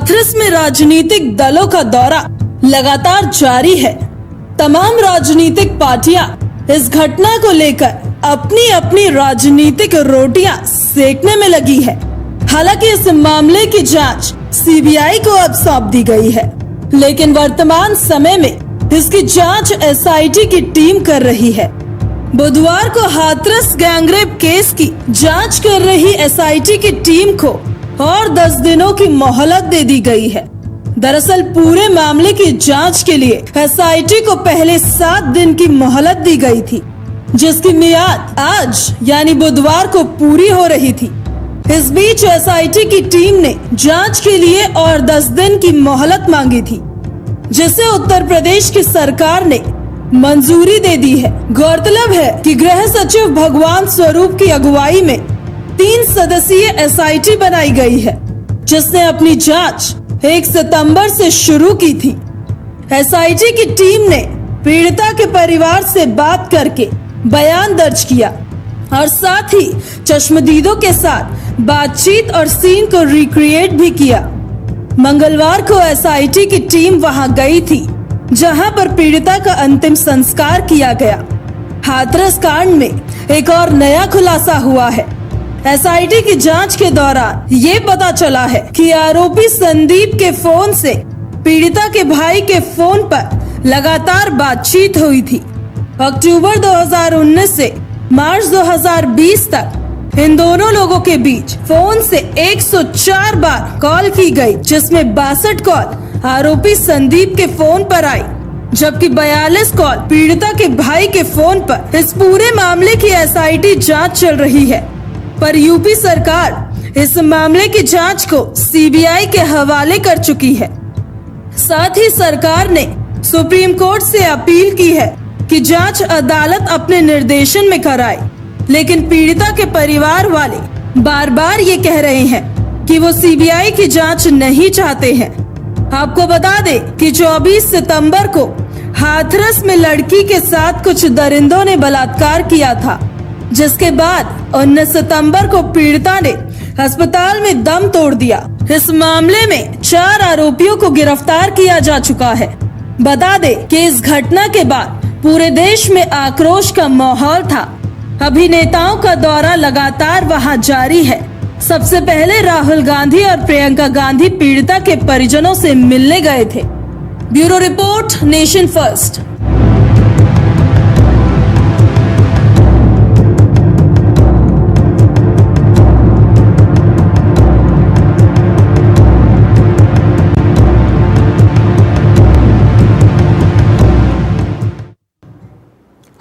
हाथरस में राजनीतिक दलों का दौरा लगातार जारी है। तमाम राजनीतिक पार्टियां इस घटना को लेकर अपनी अपनी राजनीतिक रोटियां सेकने में लगी है। हालांकि इस मामले की जांच सीबीआई को अब सौंप दी गई है, लेकिन वर्तमान समय में इसकी जांच एसआईटी की टीम कर रही है। बुधवार को हाथरस गैंगरेप केस की जांच कर रही एसआईटी की टीम को और 10 दिनों की मोहलत दे दी गई है। दरअसल पूरे मामले की जांच के लिए एसआईटी को पहले 7 दिन की मोहलत दी गई थी, जिसकी मियाद आज यानी बुधवार को पूरी हो रही थी। इस बीच एसआईटी की टीम ने जांच के लिए और 10 दिन की मोहलत मांगी थी, जिसे उत्तर प्रदेश की सरकार ने मंजूरी दे दी है। गौरतलब है कि गृह सचिव भगवान स्वरूप की अगुवाई में 3 सदस्यीय एसआईटी बनाई गई है, जिसने अपनी जांच 1 सितंबर से शुरू की थी। एसआईटी की टीम ने पीड़िता के परिवार से बात करके बयान दर्ज किया और साथ ही चश्मदीदों के साथ बातचीत और सीन को रिक्रिएट भी किया। मंगलवार को एसआईटी की टीम वहां गई थी, जहां पर पीड़िता का अंतिम संस्कार किया गया। हाथरस कांड में एक और नया खुलासा हुआ है। एसआईटी की जांच के दौरान ये पता चला है कि आरोपी संदीप के फोन से पीड़िता के भाई के फोन पर लगातार बातचीत हुई थी। अक्टूबर 2019 से मार्च 2020 तक इन दोनों लोगों के बीच फोन से 104 बार कॉल की गई, जिसमें 62 कॉल आरोपी संदीप के फोन पर आई, जबकि 42 कॉल पीड़िता के भाई के फोन पर। इस पूरे मामले की एसआईटी जांच चल रही है, पर यूपी सरकार इस मामले की जांच को सीबीआई के हवाले कर चुकी है। साथ ही सरकार ने सुप्रीम कोर्ट से अपील की है कि जांच अदालत अपने निर्देशन में कराए, लेकिन पीड़िता के परिवार वाले बार बार ये कह रहे हैं कि वो सीबीआई की जांच नहीं चाहते हैं। आपको बता दें कि 24 सितंबर को हाथरस में लड़की के साथ कुछ दरिंदों ने बलात्कार किया था, जिसके बाद 19 सितंबर को पीड़िता ने अस्पताल में दम तोड़ दिया। इस मामले में 4 आरोपियों को गिरफ्तार किया जा चुका है। बता दें कि इस घटना के बाद पूरे देश में आक्रोश का माहौल था। अभिनेताओं का दौरा लगातार वहां जारी है। सबसे पहले राहुल गांधी और प्रियंका गांधी पीड़िता के परिजनों से मिलने गए थे। Bureau report, nation first.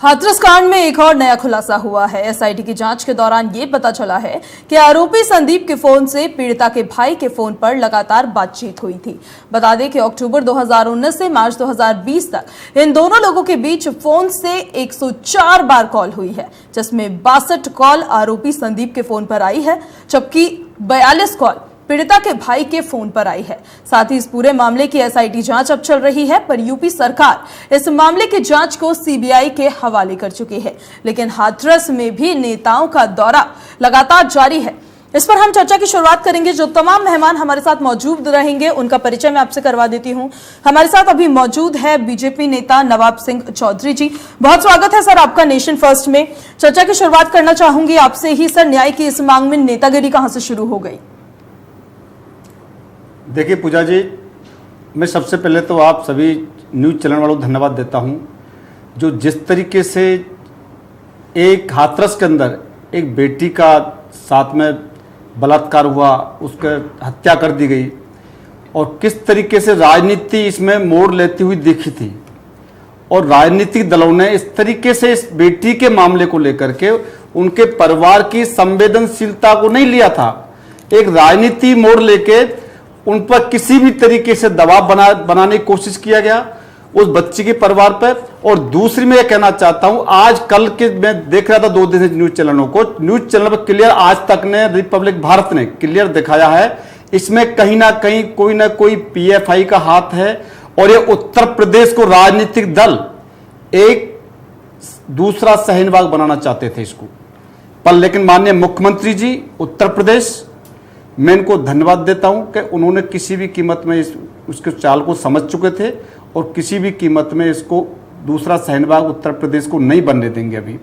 Hathras कांड में एक और नया खुलासा हुआ है। एसआईटी की जांच के दौरान ये पता चला है कि आरोपी संदीप के फोन से पीड़िता के भाई के फोन पर लगातार बातचीत हुई थी। बता दें कि अक्टूबर 2019 से मार्च 2020 तक इन दोनों लोगों के बीच फोन से 104 बार कॉल हुई है, जिसमें 62 कॉल आरोपी संदीप के फोन पर आई है, जबकि 42 कॉल पीड़िता के भाई के फोन पर आई है। साथ ही इस पूरे मामले की एसआईटी जांच अब चल रही है, पर यूपी सरकार इस मामले की जांच को सीबीआई के हवाले कर चुकी है। लेकिन हाथरस में भी नेताओं का दौरा लगातार जारी है। इस पर हम चर्चा की शुरुआत करेंगे। जो तमाम मेहमान हमारे साथ मौजूद रहेंगे उनका परिचय मैं आपसे करवा देती हूं। हमारे साथ अभी मौजूद है बीजेपी नेता नवाब सिंह चौधरी जी। बहुत स्वागत है सर आपका नेशन फर्स्ट में। चर्चा की शुरुआत करना चाहूंगी आपसे ही। सर, न्याय की इस मांग में नेतागिरी कहां से शुरू हो गई? देखिए पूजा जी, मैं सबसे पहले तो आप सभी न्यूज़ चैनल वालों को धन्यवाद देता हूं, जो जिस तरीके से एक हाथरस के अंदर एक बेटी का साथ में बलात्कार हुआ, उसका हत्या कर दी गई और किस तरीके से राजनीति इसमें मोड़ लेती हुई दिखी थी, और राजनीतिक दलों ने इस तरीके से इस बेटी के मामले को लेकर के उनके परिवार की संवेदनशीलता को नहीं लिया था। एक राजनीति मोड़ लेके उन पर किसी भी तरीके से दबाव बनाने की कोशिश किया गया उस बच्ची के परिवार पर। और दूसरी मैं ये कहना चाहता हूं, आज कल के मैं देख रहा था 2 दिन से न्यूज चैनलों को, न्यूज चैनल पर क्लियर आज तक ने, रिपब्लिक भारत ने क्लियर दिखाया है, इसमें कहीं ना कहीं कोई ना कोई पीएफआई का हाथ है। और ये उत्तर प्रदेश को राजनीतिक दल एक दूसरा शहीनबाग बनाना चाहते थे इसको, पर लेकिन माननीय मुख्यमंत्री जी उत्तर प्रदेश मैं इनको धन्यवाद देता हूं कि उन्होंने किसी भी कीमत में उसके चाल को समझ चुके थे और किसी भी कीमत में इसको दूसरा शहनबाग उत्तर प्रदेश को नहीं बनने देंगे अभी।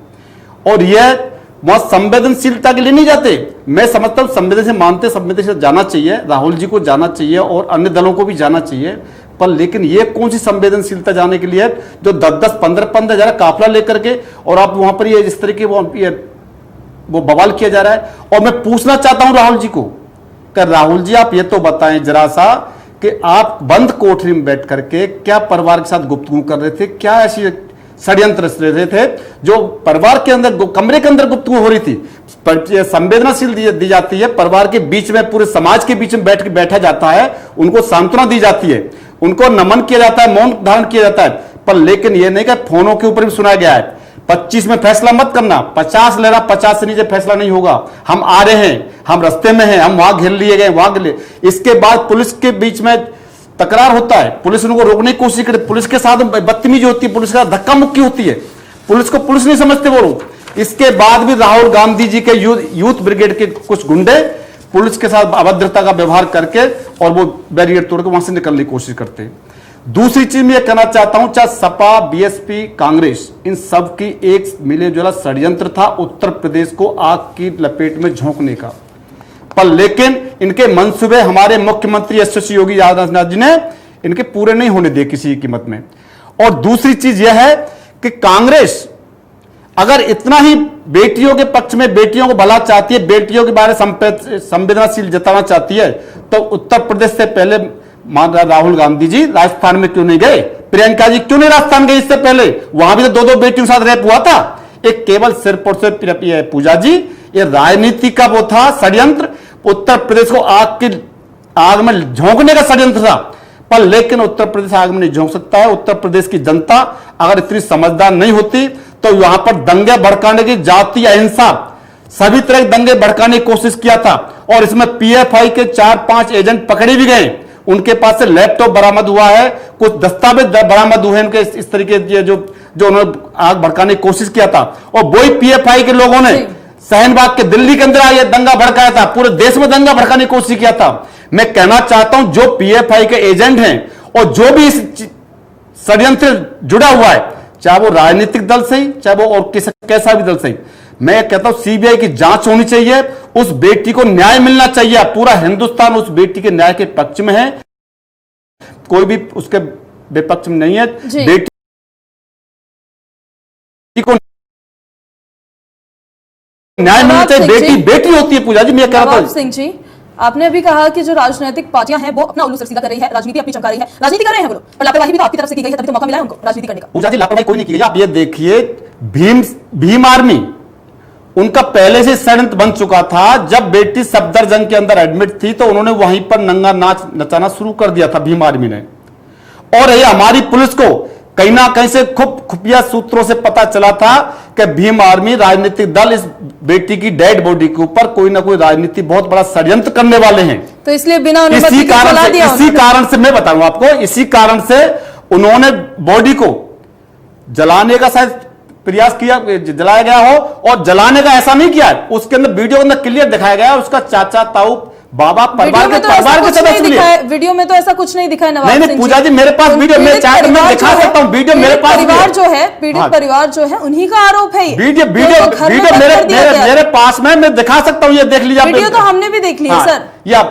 और यह वहां संवेदनशीलता के लिए नहीं जाते, मैं समझता हूं संवेदन से मानते संवेदन से जाना चाहिए, राहुल जी को जाना चाहिए और अन्य दलों को भी जाना चाहिए, पर लेकिन ये कौन सी संवेदनशीलता जाने के लिए है जो 10-10, 15-15 हजार काफिला लेकर के और आप वहां पर ये इस तरीके वो बवाल किया जा रहा है। और मैं पूछना चाहता हूं राहुल जी को कि राहुल जी आप ये तो बताएं जरा सा कि आप बंद कोठरी में बैठ करके क्या परिवार के साथ गुफ्तगू कर रहे थे, क्या ऐसी षड्यंत्र रच रहे थे जो परिवार के अंदर कमरे के अंदर गुफ्तगू हो रही थी। संवेदनाशील दी जाती है, परिवार के बीच में पूरे समाज के बीच में बैठा जाता है, उनको सांत्वना दी जाती है, उनको नमन किया जाता है, मौन धारण किया जाता है, पर लेकिन यह नहीं कि फोनों के ऊपर भी सुना गया है 25 में फैसला मत करना, 50 ले रहा, 50 से नीचे फैसला नहीं होगा, हम आ रहे हैं, हम रास्ते में हैं, हम वहां घेर लिए गए, वहां घेर लिए। इसके बाद पुलिस के बीच में तकरार होता है, पुलिस उनको रोकने की कोशिश करती, पुलिस के साथ बदतमीजी होती है, पुलिस के साथ धक्का मुक्की होती है, पुलिस को पुलिस नहीं समझते वो लोग। इसके बाद भी राहुल गांधी जी के यूथ ब्रिगेड के कुछ गुंडे पुलिस के साथ अभद्रता का व्यवहार करके और वो बैरियर तोड़ के वहां से निकलने की कोशिश करते हैं। दूसरी चीज मैं कहना चाहता हूं, चाहे सपा, बीएसपी, कांग्रेस, इन सब की एक मिले जुला षड्यंत्र था उत्तर प्रदेश को आग की लपेट में झोंकने का, पर लेकिन इनके मंसूबे हमारे मुख्यमंत्री यशस्वी योगी आदित्यनाथ जी ने इनके पूरे नहीं होने दिए किसी कीमत में। और दूसरी चीज यह है कि कांग्रेस अगर इतना ही बेटियों के पक्ष में, बेटियों को भला चाहती है, बेटियों के बारे में संवेदनशील जताना चाहती है, तो उत्तर प्रदेश से पहले मान राहुल गांधी जी राजस्थान में क्यों नहीं गए? प्रियंका जी क्यों नहीं राजस्थान गए इससे पहले? वहां भी तो 2-2 बेटियों के साथ रेप हुआ था। एक केवल सिर्फ और सिर्फ पूजा जी, ये राजनीति का वो था षड्यंत्र, उत्तर प्रदेश को आग में झोंकने का षड्यंत्र था, पर लेकिन उत्तर प्रदेश आग में नहीं झोंक सकता है। उत्तर प्रदेश की जनता अगर इतनी समझदार नहीं होती तो यहां पर दंगे भड़काने की, जातीय अहिंसा, सभी तरह के दंगे भड़काने की कोशिश किया था और इसमें पीएफआई के 4-5 एजेंट पकड़े भी गए, उनके पास से लैपटॉप बरामद हुआ है, कुछ दस्तावेज बरामद हुए उनके इस तरीके जो उन्होंने आग भड़काने की कोशिश किया था। और वही पीएफआई के लोगों ने शहनबाग के दिल्ली के अंदर आया दंगा भड़काया था, पूरे देश में दंगा भड़काने की कोशिश किया था। मैं कहना चाहता हूं जो पीएफआई के एजेंट हैं और जो भी इस षड्यंत्र जुड़ा हुआ है, चाहे वो राजनीतिक दल से ही, चाहे वो और कैसा भी दल से ही, मैं कहता हूं सीबीआई की जांच होनी चाहिए, उस बेटी को न्याय मिलना चाहिए। पूरा हिंदुस्तान उस बेटी के न्याय के पक्ष में है, कोई भी उसके विपक्ष में नहीं है। बेटी को न्याय मिलना चाहिए, बेटी बेटी होती है। पूजा जी मैं कह रहा था सिंह जी, आपने अभी कहा कि जो राजनीतिक पार्टियां हैं वो अपना उल्लू सीधा कर रही है, राजनीति अपनी चमका रही है, राजनीति कर रहे हैं वो लोग, और लापरवाही भी तो आपकी तरफ से की गई है, तभी तो मौका मिला है उनको राजनीति करने का। पूजा जी लापरवाही कोई नहीं की। आप ये देखिए भीम आर्मी उनका पहले से षड्यंत्र बन चुका था। जब बेटी सफदरजंग के अंदर एडमिट थी तो उन्होंने वहीं पर नंगा नाच नचाना शुरू कर दिया था भीम आर्मी ने। और ये हमारी पुलिस को कहीं ना कहीं से खुफिया सूत्रों से पता चला था कि भीम आर्मी राजनीतिक दल इस बेटी की डेड बॉडी के ऊपर कोई ना कोई राजनीति बहुत बड़ा षड्यंत्र करने वाले हैं। तो इसलिए बिना अनुमति के जला दिया। इसी कारण से मैं बताऊं आपको, इसी कारण से उन्होंने बॉडी को जलाने का शायद प्रयास किया, जलाया गया हो, और जलाने का ऐसा नहीं किया। उसके अंदर वीडियो के अंदर क्लियर दिखाया गया उसका चाचा, ताऊ, बाबा, परिवार के सदस्य। वीडियो में तो ऐसा कुछ नहीं दिखाया नवाब नहीं पूजा जी, मेरे पास वीडियो मैं दिखा सकता हूँ, वीडियो मेरे पास। परिवार जो है, पीड़ित परिवार जो है, उन्हीं का आरोप है। वीडियो मेरे पास में, मैं दिखा सकता हूँ, ये देख लीजिए। वीडियो तो हमने भी देख लिया सर। या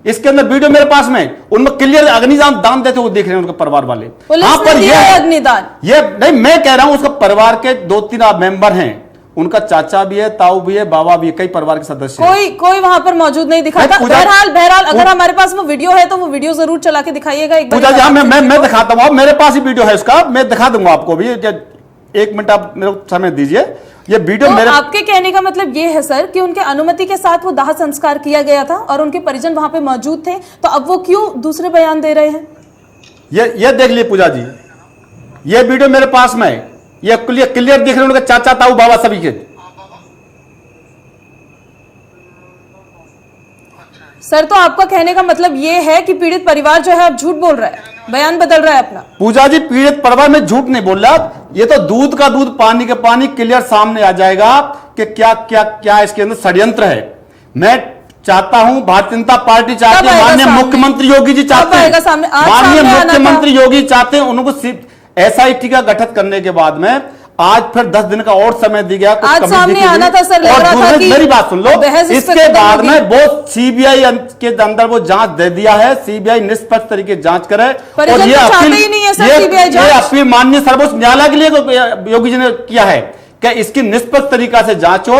इसके अंदर वीडियो मेरे पास में, उनमें क्लियर अग्निदान दान देते हुए देख रहे हैं उनके परिवार वाले। हाँ, पर ये अग्निदान, ये नहीं मैं कह रहा हूं, उसका परिवार के 2-3 मेंबर हैं, उनका चाचा भी है, ताऊ भी है, बाबा भी है, कई परिवार के सदस्य। कोई वहां पर मौजूद नहीं दिखा था। बहरहाल अगर हमारे पास वो वीडियो है तो वो वीडियो जरूर चला के दिखाइएगा एक बार। मैं दिखाता हूँ, मेरे पास ही वीडियो है उसका, मैं दिखा दूंगा आपको भी। 1 मिनट आप मेरे को समय दीजिए। ये वीडियो तो मेरे आपके कहने का मतलब ये है सर कि उनके अनुमति के साथ वो दाह संस्कार किया गया था और उनके परिजन वहां पे मौजूद थे, तो अब वो क्यों दूसरे बयान दे रहे हैं? ये देख लिए पूजा जी, ये वीडियो मेरे पास में है, ये क्लियर दिख रहे हैं उनके चाचा, ताऊ, बाबा सभी के। सर तो आपका कहने का मतलब ये है कि पीड़ित परिवार जो है अब झूठ बोल रहा है, बयान बदल रहा है अपना। पूजा जी पीड़ित परिवार में झूठ नहीं बोल रहा, ये तो दूध का दूध पानी का पानी क्लियर सामने आ जाएगा कि क्या क्या क्या इसके अंदर षड्यंत्र है। मैं चाहता हूं, भारतीय जनता पार्टी चाहती है, माननीय मुख्यमंत्री योगी जी चाहते हैं, माननीय मुख्यमंत्री योगी चाहते हैं, उनको एसआईटी का गठन करने के बाद में आज फिर 10 दिन का और समय दिया गया। आज सामने आना था सर, लग रहा था कि मेरी बात सुन लो, इसके बाद में वो सीबीआई के अंदर वो जांच दे दिया है, सीबीआई निष्पक्ष तरीके जांच करे, और ये अपील माननीय सर्वोच्च न्यायालय के लिए योगी जी ने किया है कि इसकी निष्पक्ष तरीका से जांच हो,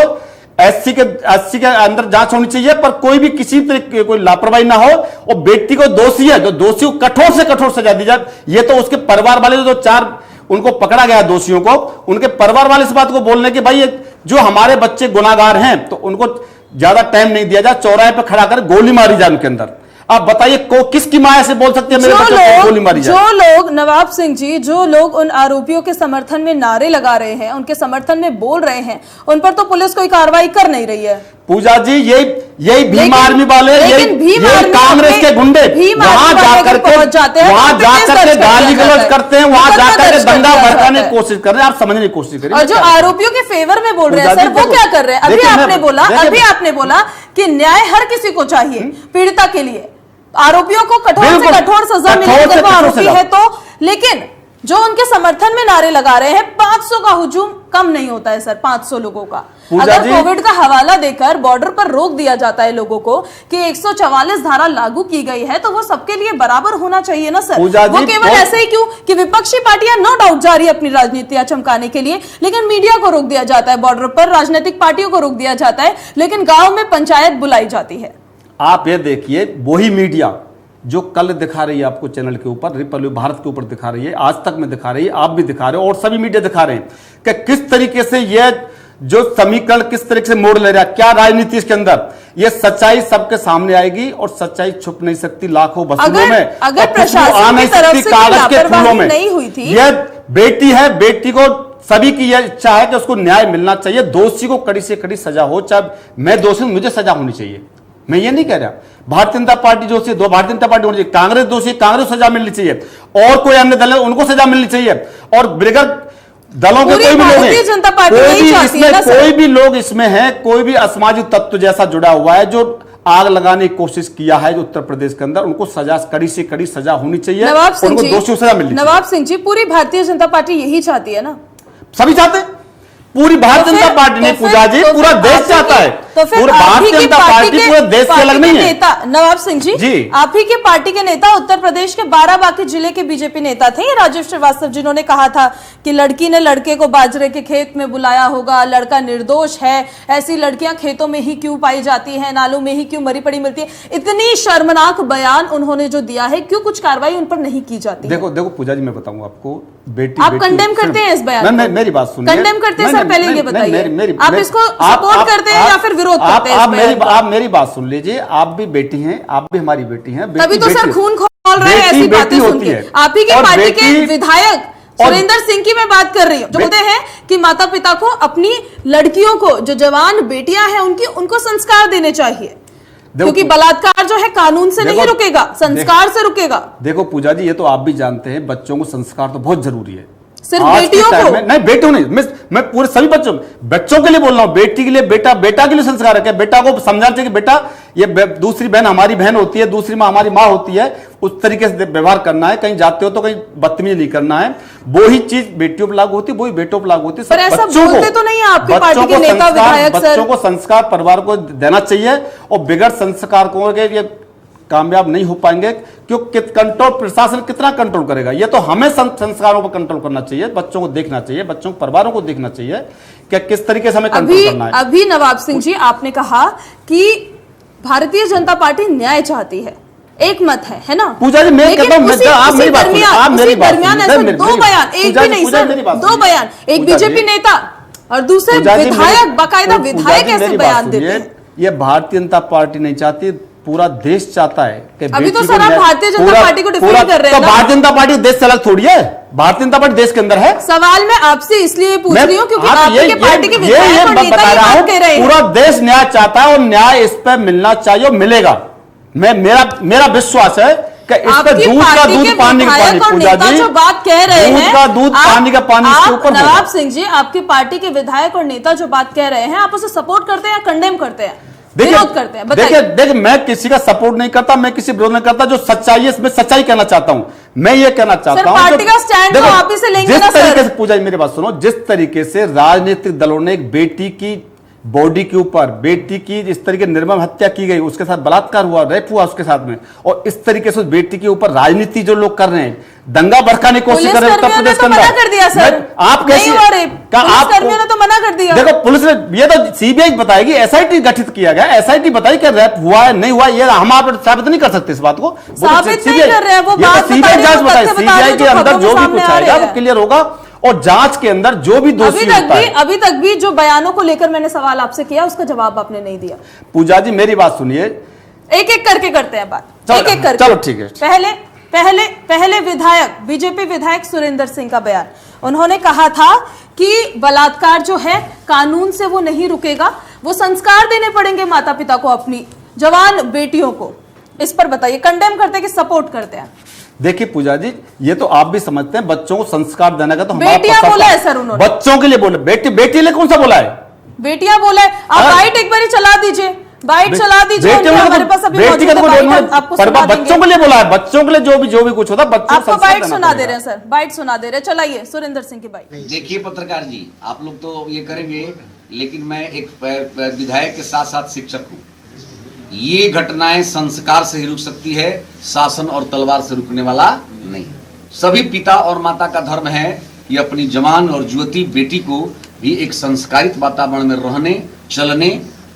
एससी के अंदर जांच होनी चाहिए, पर कोई भी किसी तरीके कोई लापरवाही ना हो, और बेटी को दोषी है, जो दोषी को कठोर से कठोर सजा दी जाए। ये तो उसके परिवार वाले जो 4 उनको पकड़ा गया दोषियों को, उनके परिवार वाले इस बात को बोलने के भाई जो हमारे बच्चे गुनाहगार हैं तो उनको ज्यादा टाइम नहीं दिया जाए, चौराहे पर खड़ा कर गोली मारी जाए उनके अंदर। आप बताइए किसकी मां ऐसे बोल सकती है मेरे बच्चे को गोली मारी जाए? जो लोग, नवाब सिंह जी, जो लोग उन आरोपियों के समर्थन में नारे लगा रहे हैं, उनके समर्थन में बोल रहे हैं, उन पर तो पुलिस कोई कार्रवाई कर नहीं रही है। पूजा जी यही भीम आर्मी वाले, यही कांग्रेस के गुंडे वहां जाकर के गाली गलौज करते हैं, वहां जाकर के दंगा भड़काने की कोशिश कर रहे हैं। आप समझने की कोशिश करिए। और जो आरोपियों के फेवर में बोल रहे हैं सर, वो क्या कर रहे हैं? अभी आपने बोला कि न्याय हर किसी को चाहिए, पीड़िता के लिए आरोपियों को कठोर से कठोर सजा मिले अगर वो आरोपी है तो, लेकिन जो उनके समर्थन में नारे लगा रहे हैं, 500 का हुजूम कम नहीं होता है सर, 500 लोगों का। अगर कोविड का हवाला देकर बॉर्डर पर रोक दिया जाता है लोगों को कि 144 धारा लागू की गई है, तो वो सबके लिए बराबर होना चाहिए ना सर। वो केवल ऐसे ही क्यों कि विपक्षी पार्टियां नो डाउट जा रही है अपनी राजनीतियां चमकाने के लिए, लेकिन मीडिया को रोक दिया जाता है, बॉर्डर पर राजनीतिक पार्टियों को रोक दिया जाता है, लेकिन गांव में पंचायत बुलाई जाती है। आप ये देखिए, वही मीडिया जो कल दिखा रही है आपको चैनल के ऊपर, रिपब्लिक भारत के ऊपर दिखा रही है, आज तक में दिखा रही है, आप भी दिखा रहे हो और सभी मीडिया दिखा रहे हैं कि किस तरीके से यह जो समीकरण किस तरीके से मोड़ ले रहा है, क्या राजनीति इसके अंदर। यह सच्चाई सबके सामने आएगी और सच्चाई छुप नहीं सकती लाखों वसूलों में, अगर प्रशासन की तरफ से कागज के फूलों में नहीं हुई थी। यह बेटी है, बेटी को सभी की यह इच्छा है कि उसको न्याय मिलना चाहिए, दोषी को कड़ी से कड़ी सजा हो, चाहे मैं दोषी, मुझे सजा होनी चाहिए। मैं ये नहीं कह रहा भारतीय जनता पार्टी जो से दो भारतीय जनता पार्टी होनी चाहिए, कांग्रेस दोषी, कांग्रेस सजा मिलनी चाहिए, और कोई अन्य दल है उनको सजा मिलनी चाहिए, और बृहद दलों के कोई भी लोग कोई भी लोग इसमें है, कोई भी असामाजिक तत्व जैसा जुड़ा हुआ है जो आग लगाने की कोशिश किया है जो उत्तर प्रदेश के अंदर, उनको सजा कड़ी से कड़ी सजा होनी चाहिए, उनको दोषियों सजा मिलनी चाहिए। नवाब सिंह जी, पूरी भारतीय जनता पार्टी यही चाहती है ना? सभी चाहते हैं, पूरी भारतीय जनता पार्टी नहीं पूजा जी, पूरा देश चाहता है। तो फिर भारतीय जनता पार्टी पूरे देश से अलग नहीं है। नवाब सिंह जी, आप ही के पार्टी के नेता उत्तर प्रदेश के बाराबांकी जिले के बीजेपी नेता थे राजीव श्रीवास्तव, जिन्होंने कहा था कि लड़की ने लड़के को बाजरे के खेत में बुलाया होगा, लड़का निर्दोष है, ऐसी लड़कियां खेतों में ही क्यों पाई जाती हैं, नालों में ही क्यों मरी पड़ी मिलती है। इतनी शर्मनाक बयान उन्होंने जो दिया है, क्यों कुछ कार्रवाई उन पर नहीं की जाती? देखो पूजा जी, मैं बताऊंगा आपको, बेटी आप कंडेम करते हैं इस बयान? मेरी बात सुनिए, कंडेम करते हैं सर, पहले ये बताइए, आप इसको सपोर्ट करते हैं या फिर विरोध करते हैं? आप मेरी बात सुन लीजिए, आप भी बेटी हैं, आप भी हमारी बेटी हैं, तभी तो सर खून खौल रहा है ऐसी बातें सुन के। आप ही के पार्टी के विधायक सुरेंद्र सिंह की मैं बात कर रही हूँ, जो बोलते हैं कि माता पिता को अपनी लड़कियों को, जो जवान बेटियां हैं उनको संस्कार देने चाहिए, क्योंकि बलात्कार जो है कानून से नहीं रुकेगा, संस्कार से रुकेगा। देखो पूजा जी, ये तो आप भी जानते हैं, बच्चों को संस्कार तो बहुत जरूरी है, सिर्फ बेटियों को नहीं, बेटियों नहीं, मैं पूरे सभी बच्चों के लिए बोल रहा हूं, बेटी के लिए, बेटा के लिए संस्कार है, बेटा को समझाना चाहिए कि बेटा ये दूसरी बहन हमारी बहन होती है, दूसरी माँ हमारी माँ होती है, उस तरीके से व्यवहार करना है, कहीं जाते हो तो कहीं बदतमीजी नहीं करना है, वही चीज बेटियों पर लागू होती है, वही बेटों पर लागू होती है। बच्चों को तो नहीं, आपकी पार्टी के नेता विधायक बच्चों को संस्कार परिवार को देना चाहिए, और बिगड़ संस्कार को कामयाब नहीं हो पाएंगे, क्योंकि कंट्रोल प्रशासन कितना कंट्रोल करेगा। ये तो हमें संस्कारों पर कंट्रोल करना चाहिए, बच्चों को देखना चाहिए, बच्चों के परिवारों को देखना चाहिए कि किस तरीके से हमें कंट्रोल करना है। अभी नवाब सिंह जी, आपने कहा कि भारतीय जनता पार्टी न्याय चाहती है, एक मत है ना पूजा जी? मैं कहता हूं, आप मेरी बात सुनिए, आप मेरी बात सुनिए, दो बयान, एक भी नहीं सर, दो बयान, एक बीजेपी नेता और दूसरे विधायक, बाकायदा विधायक ऐसे बयान देते हैं। ये भारतीय जनता पार्टी नहीं चाहती, पूरा देश चाहता है कि अभी तो सर आप भारतीय जनता पार्टी को डिफेंड कर रहे हैं ना? भारतीय जनता पार्टी देश से अलग थोड़ी है, भारतीय जनता पार्टी देश के अंदर है। सवाल मैं आपसे इसलिए पूछ रही हूँ क्योंकि आपके पार्टी के विधायक और नेता ये बात कह रहे हैं। पूरा देश न्याय चाहता है और न्याय इस पर मिलना चाहिए और मिलेगा। मेरा विश्वास है कि इस पर दूध का दूध पानी का पानी, पूजा जी जो बात कह रहे हैं, दूध का दूध पानी का पानी इसके ऊपर। नवाब सिंह जी, आपकी पार्टी के विधायक और नेता जो बात कह रहे हैं, आप उसे सपोर्ट करते हैं या कंडेम करते हैं? विरोध करते हैं, बताइए। देखिए मैं किसी का सपोर्ट नहीं करता, मैं किसी विरोध नहीं करता। जो सच्चाई है इसमें सच्चाई कहना चाहता हूं। मैं ये कहना चाहता हूं पार्टी का स्टैंड तो आप ही से लेंगे ना जिस तरीके सर। से, पूजा जी मेरी बात सुनो, जिस तरीके से राजनीतिक दलों ने एक बेटी की बॉडी के ऊपर, बेटी की जिस तरीके निर्मम हत्या की गई, उसके साथ बलात्कार हुआ, रेप हुआ उसके साथ में, और इस तरीके से उस बेटी के ऊपर राजनीति जो लोग कर रहे हैं, दंगा भड़काने की कोशिश कर रहे हैं उत्तर प्रदेश के अंदर। मना कर दिया सर, आप कैसे, पुलिसकर्मियों ने तो मना कर दिया। देखो पुलिस ने, ये तो सीबीआई बताएगी, एसआईटी गठित किया गया, एसआईटी बताएगी कि रेप हुआ है नहीं हुआ, ये हम आप साबित नहीं कर सकते इस बात को, साबित नहीं कर रहे हैं, वो बात सीबीआई जांच बताए, सीबीआई के अंदर जो भी सामने कुछ आ आएगा रहे वो क्लियर होगा, और जांच के अंदर जो भी दोषी होता है। अभी तक भी जो बयानों को लेकर मैंने सवाल आपसे किया उसका जवाब आपने नहीं दिया। पूजा जी मेरी बात सुनिए, एक एक करके करते हैं बात, एक एक करके। चलो ठीक है। पहले विधायक, बीजेपी विधायक सुरेंद्र सिंह का बयान, उन्होंने कहा था कि बलात्कार जो है कानून से वो नहीं रुकेगा, वो संस्कार देने पड़ेंगे माता पिता को, अपनी जवान बेटियों को। इस पर बताइए, कंडेम करते हैं कि सपोर्ट करते हैं? देखिए पूजा जी, ये तो आप भी समझते हैं बच्चों को संस्कार देने का तो बेटियां बोला है सर उन्होंने, बच्चों के लिए बोले, बेटी लिए कौन सा बोला है? बेटियां बोला है। आप बाइट एक बार चला दीजिए, बाइट चला दीजिए, हमारे पास अभी मौजूद है, आपको सुना देंगे। बच्चों के लिए बोला है, बच्चों के लिए जो भी कुछ होता, बच्चों आपको बाइट सुना दे रहे हैं सर, बाइट सुना दे रहे हैं। चलाइए सुरेंद्र सिंह की बाइट। देखिए पत्रकार जी, आप लोग तो ये करेंगे, लेकिन मैं एक विधायक के साथ साथ शिक्षक हूँ। ये घटनाएं संस्कार से ही रुक सकती है, शासन और तलवार से रुकने वाला नहीं। सभी पिता और माता का धर्म है कि अपनी जवान और युवती बेटी को भी एक संस्कारित वातावरण में रहने, चलने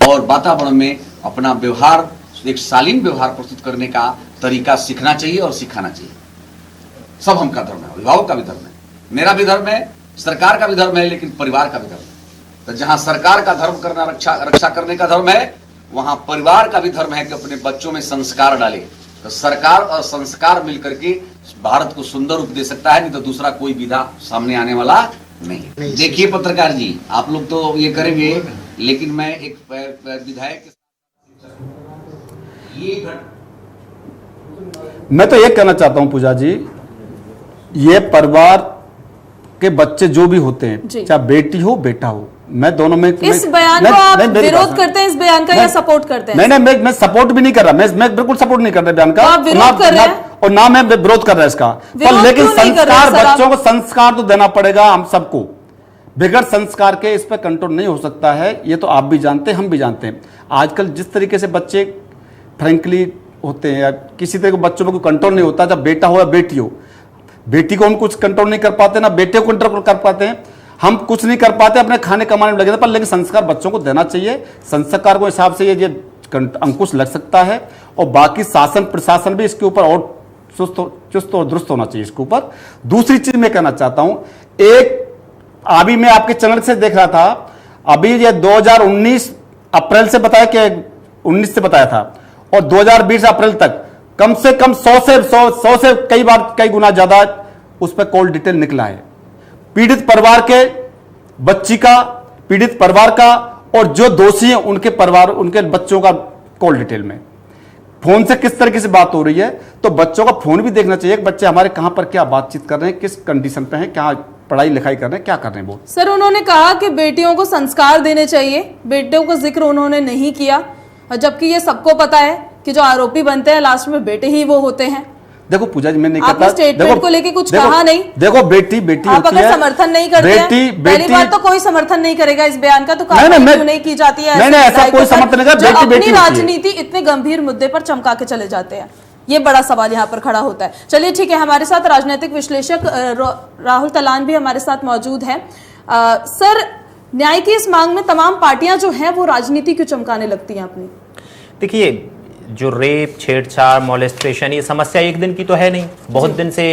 और वातावरण में अपना व्यवहार, एक शालीन व्यवहार प्रस्तुत करने का तरीका सीखना चाहिए और सिखाना चाहिए। सब हम का धर्म है, अभिभावक का भी धर्म है, मेरा भी धर्म है, सरकार का भी धर्म है, लेकिन परिवार का भी धर्म है। तो जहां सरकार का धर्म करना, रक्षा करने का धर्म है, वहां परिवार का भी धर्म है कि अपने बच्चों में संस्कार डाले। तो सरकार और संस्कार मिलकर के भारत को सुंदर रूप दे सकता है, नहीं तो दूसरा कोई विधा सामने आने वाला नहीं। देखिए पत्रकार जी, आप लोग तो ये करेंगे, लेकिन मैं एक विधायक मैं तो ये कहना चाहता हूं पूजा जी, ये परिवार के बच्चे जो भी होते हैं, चाहे बेटी हो बेटा हो, मैं दोनों में इस बयान को आप विरोध करते हैं, इस बयान का, या सपोर्ट करते हैं? नहीं, मैं सपोर्ट भी नहीं कर रहा, मैं बिल्कुल सपोर्ट नहीं कर रहा बयान का, आप विरोध कर रहे हैं और ना मैं विरोध कर रहा इसका, पर लेकिन संस्कार, बच्चों को संस्कार तो देना पड़ेगा हम सबको। बगैर संस्कार के इस पर कंट्रोल नहीं हो सकता है, ये तो आप भी जानते हैं, हम भी जानते हैं। आजकल जिस तरीके से बच्चे फ्रेंकली होते हैं, या किसी तरह के बच्चों पर कोई कंट्रोल नहीं होता, जब बेटा हो या बेटी हो, बेटी को हम कुछ कंट्रोल नहीं कर पाते, ना बेटे को कंट्रोल कर पाते हैं, हम कुछ नहीं कर पाते, अपने खाने कमाने में लगे थे, पर लेकिन संस्कार बच्चों को देना चाहिए। संस्कार को हिसाब से ये अंकुश लग सकता है, और बाकी शासन प्रशासन भी इसके ऊपर और चुस्त और दुरुस्त होना चाहिए इसके ऊपर। दूसरी चीज मैं कहना चाहता हूं, एक अभी मैं आपके चैनल से देख रहा था, अभी ये 2019 अप्रैल से बताया कि 19 से बताया था, और 2020 अप्रैल तक कम से कम 100 से कई गुना ज्यादा उस पर कॉल डिटेल निकला है। पीड़ित परिवार के बच्ची का, पीड़ित परिवार का, और जो दोषी हैं उनके परिवार, उनके बच्चों का कॉल डिटेल में फोन से किस तरीके से बात हो रही है। तो बच्चों का फोन भी देखना चाहिए, बच्चे हमारे कहां पर क्या बातचीत कर रहे हैं, किस कंडीशन पे हैं, क्या पढ़ाई लिखाई कर रहे हैं, क्या कर रहे हैं वो। सर उन्होंने कहा कि बेटियों को संस्कार देने चाहिए, बेटियों का जिक्र उन्होंने नहीं किया, जबकि ये सबको पता है कि जो आरोपी बनते हैं लास्ट में बेटे ही वो होते हैं। देखो पूजा जी, मैं नहीं कहता, स्टेटमेंट को लेके कुछ कहा नहीं। देखो बेटी आप अगर समर्थन नहीं करते हैं, पहली बात तो कोई समर्थन नहीं करेगा इस बयान का, तो कार्रवाई क्यों नहीं की जाती है? नहीं, ऐसा कोई समर्थन नहीं, जो अपनी राजनीति इतने गंभीर मुद्दे पर चमका के चले जाते हैं, ये बड़ा सवाल यहाँ पर खड़ा होता है। चलिए ठीक है, हमारे साथ राजनीतिक विश्लेषक राहुल तलान भी हमारे साथ मौजूद है। सर, न्याय की इस मांग में तमाम पार्टियां जो हैं वो राजनीति क्यों चमकाने लगती हैं अपनी? देखिए, जो रेप, छेड़छाड़, मॉलेस्टेशन, ये समस्या एक दिन की तो है नहीं, बहुत दिन से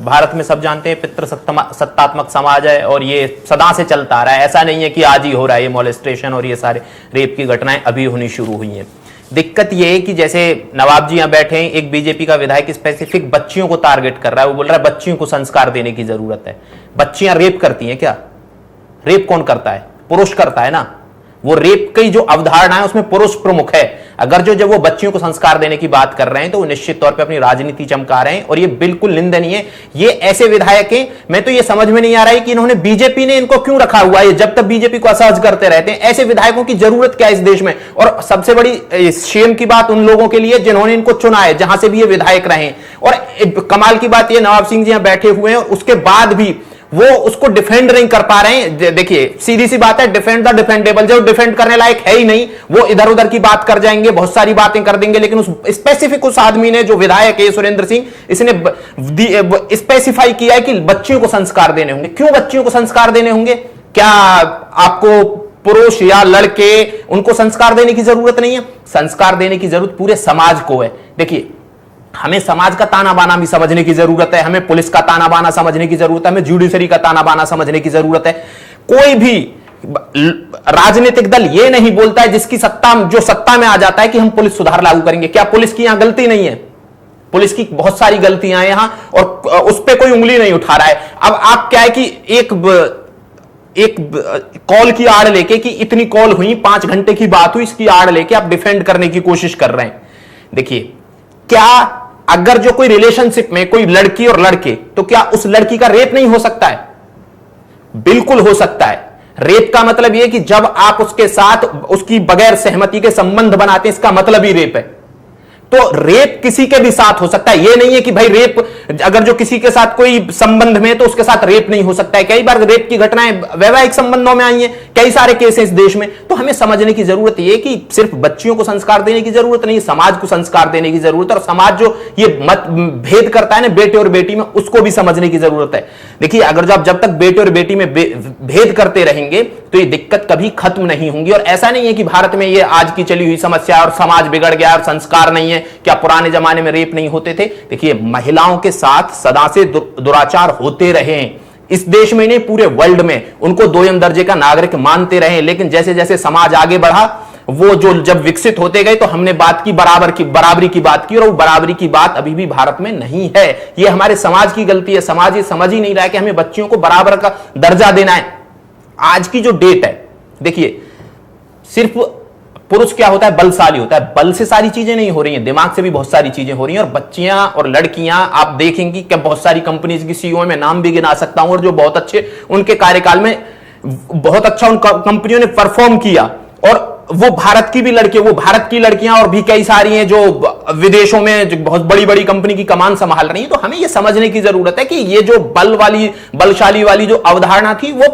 भारत में सब जानते हैं पितृ सत्तात्मक समाज है, और ये सदा से चलता आ रहा है। ऐसा नहीं है कि आज ही हो रहा है ये मॉलेस्टेशन और ये सारे रेप की घटनाएं अभी होनी शुरू हुई हैं। दिक्कत ये है कि जैसे नवाब जी यहाँ बैठे हैं, एक बीजेपी का विधायक स्पेसिफिक बच्चियों को टारगेट कर रहा है, वो बोल रहा है बच्चियों को संस्कार देने की जरूरत है। बच्चियां रेप करती हैं क्या? रेप कौन करता है? पुरुष करता है ना। वो रेप की जो अवधारणा है उसमें पुरुष प्रमुख है। अगर जब वो बच्चियों को संस्कार देने की बात कर रहे हैं तो वो निश्चित तौर पे अपनी राजनीति चमका रहे हैं और ये बिल्कुल निंदनीय है। ये ऐसे विधायक हैं, मैं तो ये समझ में नहीं आ रहा है कि इन्होंने बीजेपी ने इनको क्यों रखा हुआ है। जब तक बीजेपी को असहज करते रहते हैं, ऐसे विधायकों की जरूरत क्या है इस देश में। और सबसे बड़ी शेम की बात उन लोगों के लिए जिन्होंने इनको चुना है, जहां से भी ये विधायक रहे। और कमाल की बात ये, नवाब सिंह जी यहां बैठे हुए हैं और उसके बाद भी वो उसको डिफेंड नहीं कर पा रहे हैं। देखिए सीधी सी बात है, डिफेंड द डिफेंडेबल, जो डिफेंड करने लायक है ही नहीं वो इधर उधर की बात कर जाएंगे, बहुत सारी बातें कर देंगे। लेकिन उस स्पेसिफिक उस आदमी ने, जो विधायक है सुरेंद्र सिंह, इसने स्पेसिफाई किया है कि बच्चियों को संस्कार देने होंगे। क्यों बच्चियों को संस्कार देने होंगे? क्या आपको पुरुष या लड़के उनको संस्कार देने की जरूरत नहीं है? संस्कार देने की जरूरत पूरे समाज को है। देखिए हमें समाज का ताना बाना भी समझने की जरूरत है, हमें पुलिस का ताना बाना समझने की जरूरत है, हमें जुडिशरी का ताना बाना समझने की जरूरत है। कोई भी राजनीतिक दल ये नहीं बोलता है जिसकी सत्ता में आ जाता है कि हम पुलिस सुधार लागू करेंगे। क्या पुलिस की यहां गलती नहीं है? पुलिस की बहुत सारी गलतियां हैं यहां और उस पर कोई उंगली नहीं उठा रहा है। अब आप क्या है कि एक कॉल की आड़ लेके कि इतनी कॉल हुई, 5 घंटे की बात हुई, इसकी आड़ लेके आप डिफेंड करने की कोशिश कर रहे हैं। देखिए क्या अगर जो कोई रिलेशनशिप में कोई लड़की और लड़के, तो क्या उस लड़की का रेप नहीं हो सकता है? बिल्कुल हो सकता है। रेप का मतलब यह कि जब आप उसके साथ उसकी बगैर सहमति के संबंध बनाते हैं, इसका मतलब ही रेप है। तो रेप किसी के भी साथ हो सकता है। यह नहीं है कि भाई रेप अगर जो किसी के साथ कोई संबंध में तो उसके साथ रेप नहीं हो सकता है। कई बार रेप की घटनाएं वैवाहिक संबंधों में आई हैं, कई सारे केस हैं इस देश में। तो हमें समझने की जरूरत यह कि सिर्फ बच्चियों को संस्कार देने की जरूरत नहीं, समाज को संस्कार देने की जरूरत है। और समाज जो ये मत भेद करता है ना बेटे और बेटी में, उसको भी समझने की जरूरत है। देखिए अगर जब तक बेटे और बेटी में भेद करते रहेंगे तो ये दिक्कत कभी खत्म नहीं होंगी। और ऐसा नहीं है कि भारत में ये आज की चली हुई समस्या और समाज बिगड़ गया और संस्कार नहीं है। क्या पुराने जमाने में रेप नहीं होते थे? देखिए महिलाओं के साथ सदा से दुराचार होते रहे हैं इस देश में, नहीं पूरे वर्ल्ड में। उनको 2ym दर्जे का नागरिक मानते रहे। लेकिन जैसे जैसे समाज आगे बढ़ा, वो जो जब विकसित होते गए तो हमने बात की बराबरी की बात की, और वो बराबरी की बात अभी भी भारत में नहीं है। ये हमारे समाज की गलती है। समाज ये समझ ही नहीं रहा है कि हमें बच्चियों को बराबर का दर्जा देना है। आज की जो डेट है, देखिए सिर्फ पुरुष क्या होता है, बलशाली होता है। बल से सारी चीजें नहीं हो रही हैं, दिमाग से भी बहुत सारी चीजें हो रही हैं। और बच्चियां और लड़कियां आप देखेंगी कि बहुत सारी कंपनीज की सीईओ में नाम भी गिना सकता हूं, और जो बहुत अच्छे उनके कार्यकाल में बहुत अच्छा उन कंपनियों ने परफॉर्म किया। और वो भारत की भी लड़कियां, वो भारत की लड़कियां और भी कई सारी हैं जो विदेशों में जो बहुत बड़ी बड़ी कंपनी की कमान संभाल रही हैं। तो हमें ये समझने की जरूरत है कि ये जो बलशाली वाली जो अवधारणा थी वो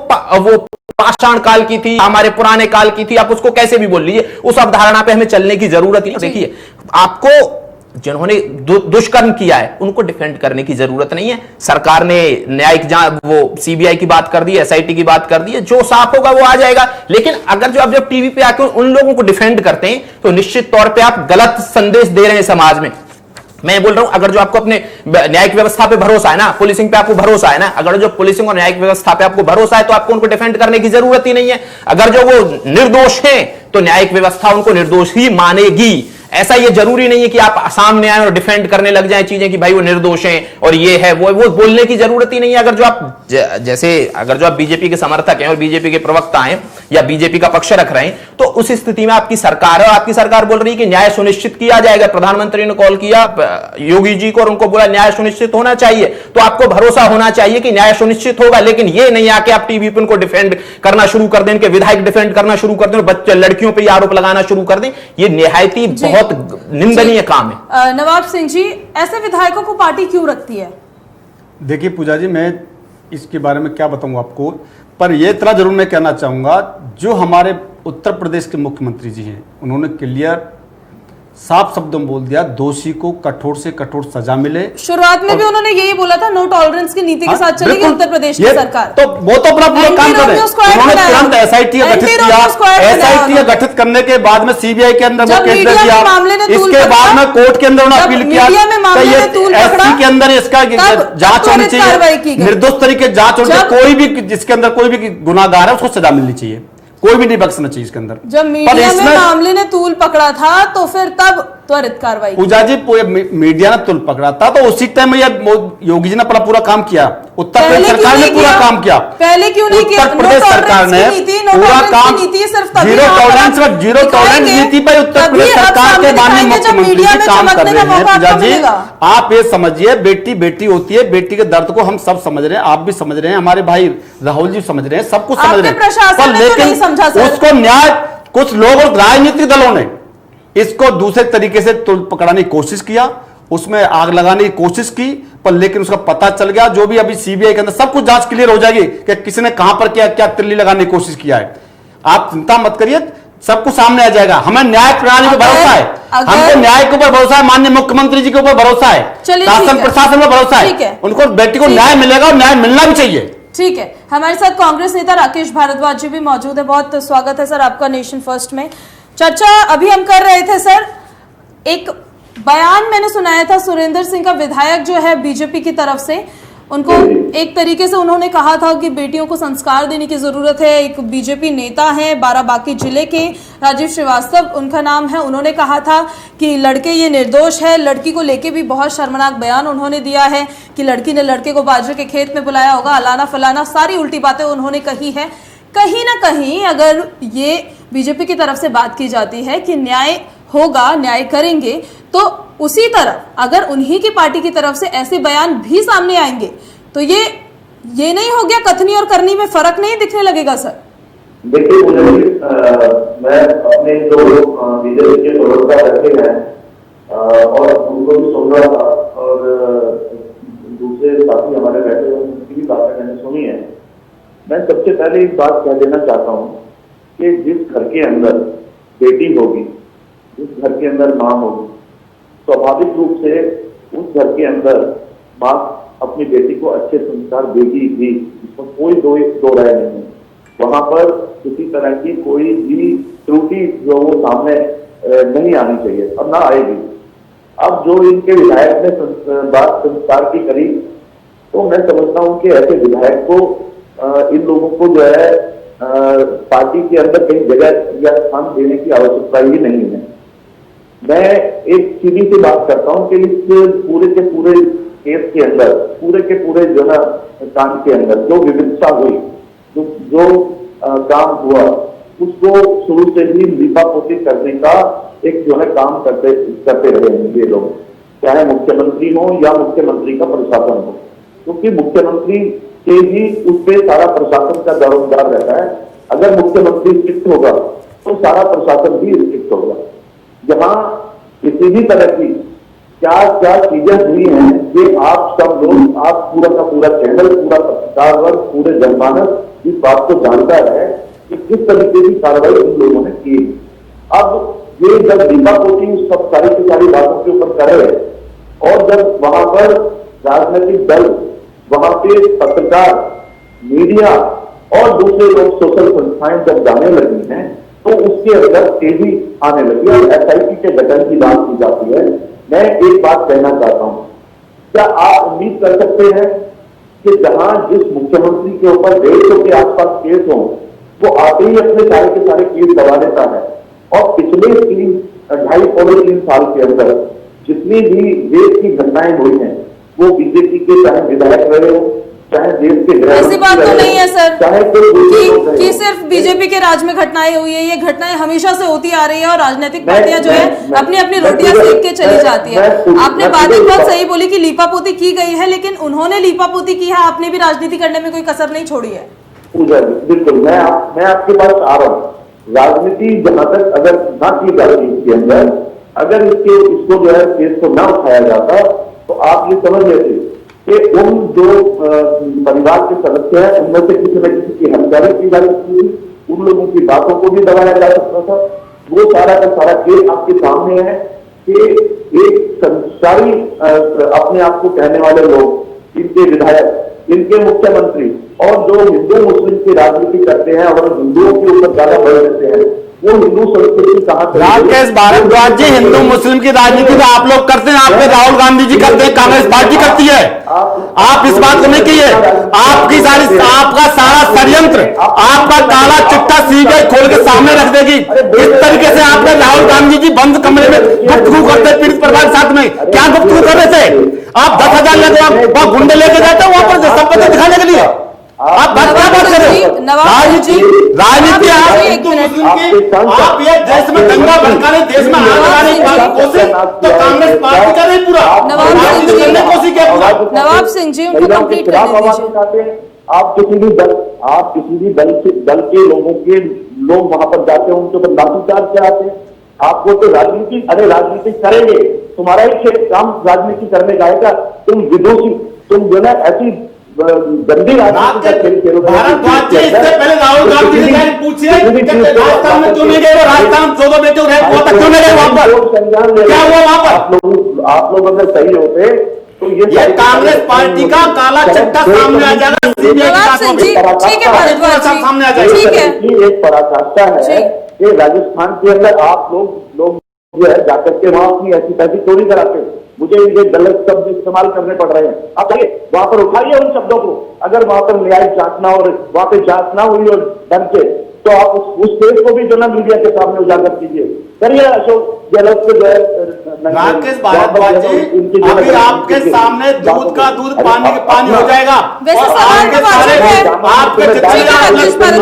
पाषाण काल की थी, हमारे पुराने काल की थी। आप उसको कैसे भी बोल लीजिए, उस अवधारणा पे हमें चलने की जरूरत नहीं। देखिए आपको जिन्होंने दुष्कर्म किया है उनको डिफेंड करने की जरूरत नहीं है। सरकार ने न्यायिक जांच, वो सीबीआई की बात कर दी, एसआईटी की बात कर दी है, जो साफ होगा वो आ जाएगा। लेकिन अगर जब टीवी पे आके उन लोगों को डिफेंड करते हैं तो निश्चित तौर पे आप गलत संदेश दे रहे हैं समाज में। मैं बोल रहा हूं अगर जो आपको अपने न्यायिक व्यवस्था पे भरोसा है ना, पुलिसिंग पे आपको भरोसा है ना, अगर जो पुलिसिंग और न्यायिक व्यवस्था पे आपको भरोसा है तो आपको उनको डिफेंड करने की जरूरत ही नहीं है। अगर जो वो निर्दोष हैं तो न्यायिक व्यवस्था उनको निर्दोष ही मानेगी। ऐसा ये जरूरी नहीं है कि आप सामने आए और डिफेंड करने लग जाएं चीजें कि भाई वो निर्दोष हैं और ये है वो बोलने की जरूरत ही नहीं है। अगर जो आप अगर जो आप बीजेपी के समर्थक हैं और बीजेपी के प्रवक्ता हैं या बीजेपी का पक्ष रख रहे हैं तो उस स्थिति में आपकी सरकार है और आपकी सरकार बोल रही है कि न्याय सुनिश्चित किया जाएगा। प्रधानमंत्री ने कॉल किया योगी जी को और उनको बोला न्याय सुनिश्चित होना चाहिए। तो आपको भरोसा होना चाहिए कि न्याय सुनिश्चित होगा। लेकिन ये नहीं आके आप टीवी पर उनको डिफेंड करना शुरू कर दें, उनके विधायक डिफेंड करना शुरू कर दें, बच्चे लड़कियों पर आरोप लगाना शुरू कर दें। ये निहायती बहुत निंदनीय काम है। नवाब सिंह जी, ऐसे विधायकों को पार्टी क्यों रखती है? देखिए पूजा जी, मैं इसके बारे में क्या बताऊं आपको, पर यह इतना जरूर मैं कहना चाहूंगा, जो हमारे उत्तर प्रदेश के मुख्यमंत्री जी हैं उन्होंने क्लियर साफ शब्दों में बोल दिया दोषी को कठोर से कठोर सजा मिले। शुरुआत में भी उन्होंने यही बोला था, नो टॉलरेंस की नीति के साथ चलेगी उत्तर प्रदेश की सरकार। तो वो तो अपना पूरा काम कर रहे हैं। उन्होंने तुरंत एसआईटी गठित करने के बाद में सीबीआई के अंदर वो केस दे दिया, इसके बाद में कोर्ट के अंदर उन्होंने अपील किया एससी के अंदर इसका जांच होनी चाहिए, निर्दोष तरीके जांच होनी चाहिए। कोई भी जिसके अंदर कोई भी गुनाहगार है उसको सजा मिलनी चाहिए, कोई भी नहीं बख्शना चाहिए इसके अंदर। जब मीडिया में मामले ने तूल पकड़ा था तो फिर तब त्वरित कार्रवाई? पूजा जी, मीडिया ने तुल पकड़ा था तो उसी टाइम में योगी जी ने अपना पूरा काम किया। उत्तर प्रदेश सरकार ने पूरा काम किया। पहले क्यों नहीं किया? उत्तर प्रदेश सरकार ने पूरा काम, जीरो टॉलरेंस और जीरो टॉलरेंस नीति पर उत्तर प्रदेश सरकार के माननीय मुख्यमंत्री जी काम कर रहे हैं। पूजा जी, आप ये समझिए, बेटी बेटी होती है, बेटी के दर्द को हम सब समझ रहे हैं, आप भी समझ रहे हैं, हमारे भाई राहुल जी समझ रहे हैं, सब कुछ समझ रहे हैं, लेकिन उसको न्याय कुछ लोग और राजनीतिक दलों ने इसको दूसरे तरीके से पकड़ाने की कोशिश किया, उसमें आग लगाने की कोशिश की, पर लेकिन उसका पता चल गया। जो भी अभी सीबीआई के अंदर सब कुछ जांच क्लियर हो जाएगी कि किसी ने कहां पर क्या तिल्ली लगाने की कोशिश किया है। आप चिंता मत करिए, सब कुछ सामने आ जाएगा। हमें न्याय प्रणाली पर भरोसा है, हमको न्याय के ऊपर भरोसा है, माननीय मुख्यमंत्री जी के ऊपर भरोसा है, शासन प्रशासन पर भरोसा है, उनको बेटी को न्याय मिलेगा और न्याय मिलना भी चाहिए। ठीक है, हमारे साथ कांग्रेस नेता राकेश भारद्वाज जी भी मौजूद है। बहुत स्वागत है सर आपका नेशन फर्स्ट में। चर्चा अभी हम कर रहे थे सर, एक बयान मैंने सुनाया था सुरेंद्र सिंह का, विधायक जो है बीजेपी की तरफ से, उनको एक तरीके से उन्होंने कहा था कि बेटियों को संस्कार देने की जरूरत है। एक बीजेपी नेता हैं बाराबांकी जिले के, राजीव श्रीवास्तव उनका नाम है, उन्होंने कहा था कि लड़के ये निर्दोष है। लड़की को लेके भी बहुत शर्मनाक बयान उन्होंने दिया है कि लड़की ने लड़के को बाजरे के खेत में बुलाया होगा, अलाना फलाना सारी उल्टी बातें उन्होंने कही है। कहीं ना कहीं अगर ये बीजेपी की तरफ से बात की जाती है कि न्याय होगा, न्याय करेंगे, तो उसी तरह अगर उन्हीं की पार्टी की तरफ से ऐसे बयान भी सामने आएंगे तो ये नहीं हो गया, कथनी और करनी में फर्क नहीं दिखने लगेगा सर? देखिए मैं अपने जो बीजेपी के भरोसा रखे हैं और उनको भी सुन रहा था और दूसरे साथी हमारे बैठे हुए उनकी भी बातें मैंने सुनी है। मैं सबसे पहले एक बात कह देना चाहता हूँ कि जिस घर के अंदर बेटी होगी, जिस घर के अंदर माँ होगी, स्वाभाविक रूप से उस घर के अंदर माँ अपनी बेटी को अच्छे संस्कार देगी भी, इसमें कोई दो राय नहीं है। वहां पर किसी तरह की कोई भी त्रुटि जो वो सामने नहीं आनी चाहिए और ना आएगी। अब जो इनके विधायक ने बात संस्कार की करी, तो मैं समझता हूँ कि ऐसे विधायक को इन लोगों को जो है पार्टी के अंदर कहीं जगह या स्थान देने की आवश्यकता ही नहीं है। मैं एक सीधी सी बात करता हूँ कि इस पूरे के पूरे केस के अंदर, पूरे के पूरे जो है कांड के अंदर जो विविधता हुई, जो काम हुआ, उसको शुरू से ही लीपापोती करने का एक जो है काम करते रहे हैं ये लोग, चाहे मुख्यमंत्री हो या मुख्यमंत्री का प्रशासन हो, क्योंकि मुख्यमंत्री के ही उस पर सारा प्रशासन का दारोमदार रहता है। अगर मुख्यमंत्री स्ट्रिक्ट होगा तो सारा प्रशासन भी स्ट्रिक्ट होगा। जहां किसी भी तरह की क्या क्या चीजें हुई हैं, ये आप सब लोग, आप पूरा का पूरा चैनल, पूरा पत्रकार वर्ग, पूरे जनमानस इस बात को जानता है कि किस तरीके की कार्रवाई इन लोगों ने की। अब ये जब लीपापोती सब सारी की सारी बातों के ऊपर करे और जब वहां पर राजनीतिक दल, वहां पे पत्रकार, मीडिया और दूसरे लोग, सोशल संस्थाएं जब जाने लगी हैं, तो उसके अंदर तेजी आने लगी और एसआईटी के गठन की बात की जाती है। मैं एक बात कहना चाहता हूं, क्या आप उम्मीद कर सकते हैं कि जहां जिस मुख्यमंत्री के ऊपर 150 के आसपास केस हो, वो आते ही अपने सारे के सारे केस दबा देता है और पिछले 2.5-3 साल के अंदर जितनी भी देश की घटनाएं हुई हैं, वो बीजेपी के चाहे विधायक रहे हो, चाहे देश के, ऐसी बात तो नहीं है सर चाहे कि सिर्फ बीजेपी के राज में घटनाएं हुई है। ये घटनाएं हमेशा से होती आ रही है और राजनीतिक पार्टियां जो है अपनी अपनी रोटियां सेक के चली जाती है। आपने बातें बहुत सही बोली कि लीपापोती की गई है, लेकिन उन्होंने लीपापोती की है, आपने भी राजनीति करने में कोई कसर नहीं छोड़ी है। बिल्कुल, मैं आपके पास आ रहा हूँ। राजनीति जहां तक अगर ना की जाती इसके अंदर, अगर इसको जो है केस को ना उठाया जाता, तो आप ये समझ लेते कि उन जो परिवार के सदस्य हैं उनमें से किसी न किसी की हत्या की जा सकती थी, उन लोगों की बातों को भी दबाया जा सकता था। वो सारा का सारा केस आपके सामने है कि एक संस्कारी अपने आप को कहने वाले लोग, इनके विधायक, इनके मुख्यमंत्री और जो हिंदू मुस्लिम की राजनीति करते हैं और हिंदुओं के ऊपर ज्यादा बढ़ देते हैं, वो हिंदू संस्कृति कहाँ से? राकेश भारद्वाज जी, हिंदू मुस्लिम की राजनीति तो आप लोग करते हैं, आपके राहुल गांधी जी करते हैं, कांग्रेस पार्टी करती है। आप इस बात को नहीं कहिए, आपकी सारी, आपका सारा षड्यंत्र, आपका काला चिट्टा सीबीआई खोल के सामने रख देगी। इस तरीके से आपने राहुल गांधी जी बंद कमरे में गुफ्तगू करते पीड़ित परिवार के साथ में, क्या गुफ्तगू कर रहे थे? आप 10,000 लेके आप गुंडे लेके जाते हो वहां पर संपत्ति दिखाने के लिए, आप बात क्या बात कर रहे हो? राजनीति राजनीति आप ये देश में दंगा भड़काने, देश में आग लगाने की कोशिश तो कांग्रेस पार्टी कर रही पूरा, करने की कोशिश किया पूरा। नवाब सिंह जी उनको कंप्लीट करने दीजिए। आप किसी भी दल के लोग वहां पर जाते हैं, उनके ऊपर लाठीचार्ज कराते हैं। आपको तो राजनीति करेंगे, तुम्हारा ही काम राजनीति करने का है। तुम विदोषी, तुम जो ना ऐसी गंदी राजनीति का खेल खेलो। इससे पहले राहुल गांधी जी पूछिए राजस्थान में क्यों नहीं गए? राजस्थान 2 बेटे रहे, वो तक क्यों नहीं गए वहां पर? क्या हुआ वहां पर? आप लोग अगर सही होते तो ये कांग्रेस पार्टी का काला चट्टा सामने आ जाएगा, सामने आ जाएगा। एक पराकाष्ठा है कि राजस्थान के अंदर आप लोग जो है जाकर के वहां अपनी ऐसी तैसी चोरी कराते हैं। मुझे ये गलत शब्द इस्तेमाल करने पड़ रहे हैं। आप देखिए वहां पर उठाइए उन शब्दों को। अगर वहां पर न्यायिक जांच ना और वहां पे जांच ना हुई और ढंग से, तो आप उस केस को भी जो ना मीडिया के सामने उजागर कीजिए। करिए अशोक गहलोत से जो है राकेश भारद्वाज जी, अभी आपके सामने दूध का दूध पानी का पानी हो जाएगा। वैसे सवाल का वाजिब है।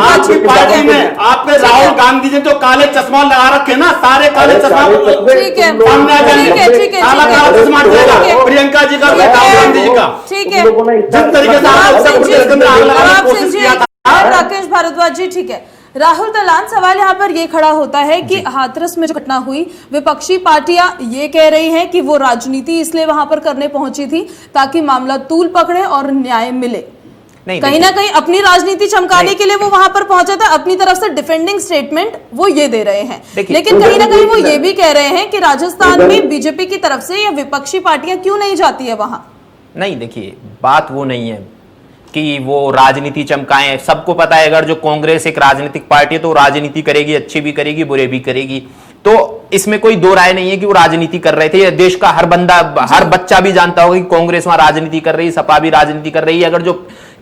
आपकी पार्टी में आपके राहुल गांधी जी तो काले चश्मा लगा रखे ना, सारे काले चश्मा ठीक है, सामने आ जाएंगे। काला काला चश्मा रहेगा प्रियंका जी का, राहुल गांधी जी का। ठीक है, जिस तरीके से आग लगाने की कोशिश किया था राकेश भारद्वाज जी, ठीक है। राहुल दलान, सवाल यहाँ पर ये खड़ा होता है कि हाथरस में जो घटना हुई, विपक्षी पार्टियां ये कह रही हैं कि वो राजनीति इसलिए वहां पर करने पहुंची थी ताकि मामला तूल पकड़े और न्याय मिले। कहीं ना कहीं अपनी राजनीति चमकाने के लिए वो वहां पर पहुंचा था। अपनी तरफ से डिफेंडिंग स्टेटमेंट वो ये दे रहे हैं, लेकिन कहीं ना कहीं वो ये भी कह रहे हैं कि राजस्थान में बीजेपी की तरफ से या विपक्षी पार्टियां क्यों नहीं जाती है वहां। नहीं, देखिए बात वो नहीं है कि वो राजनीति चमकाएं। सबको पता है अगर जो कांग्रेस एक राजनीतिक पार्टी है तो राजनीति करेगी, अच्छी भी करेगी, बुरे भी करेगी। तो इसमें कोई दो राय नहीं है कि वो राजनीति कर रहे थे। देश का हर बंदा, हर बच्चा भी जानता होगा कि कांग्रेस वहां राजनीति कर रही है, सपा भी राजनीति कर रही है। अगर जो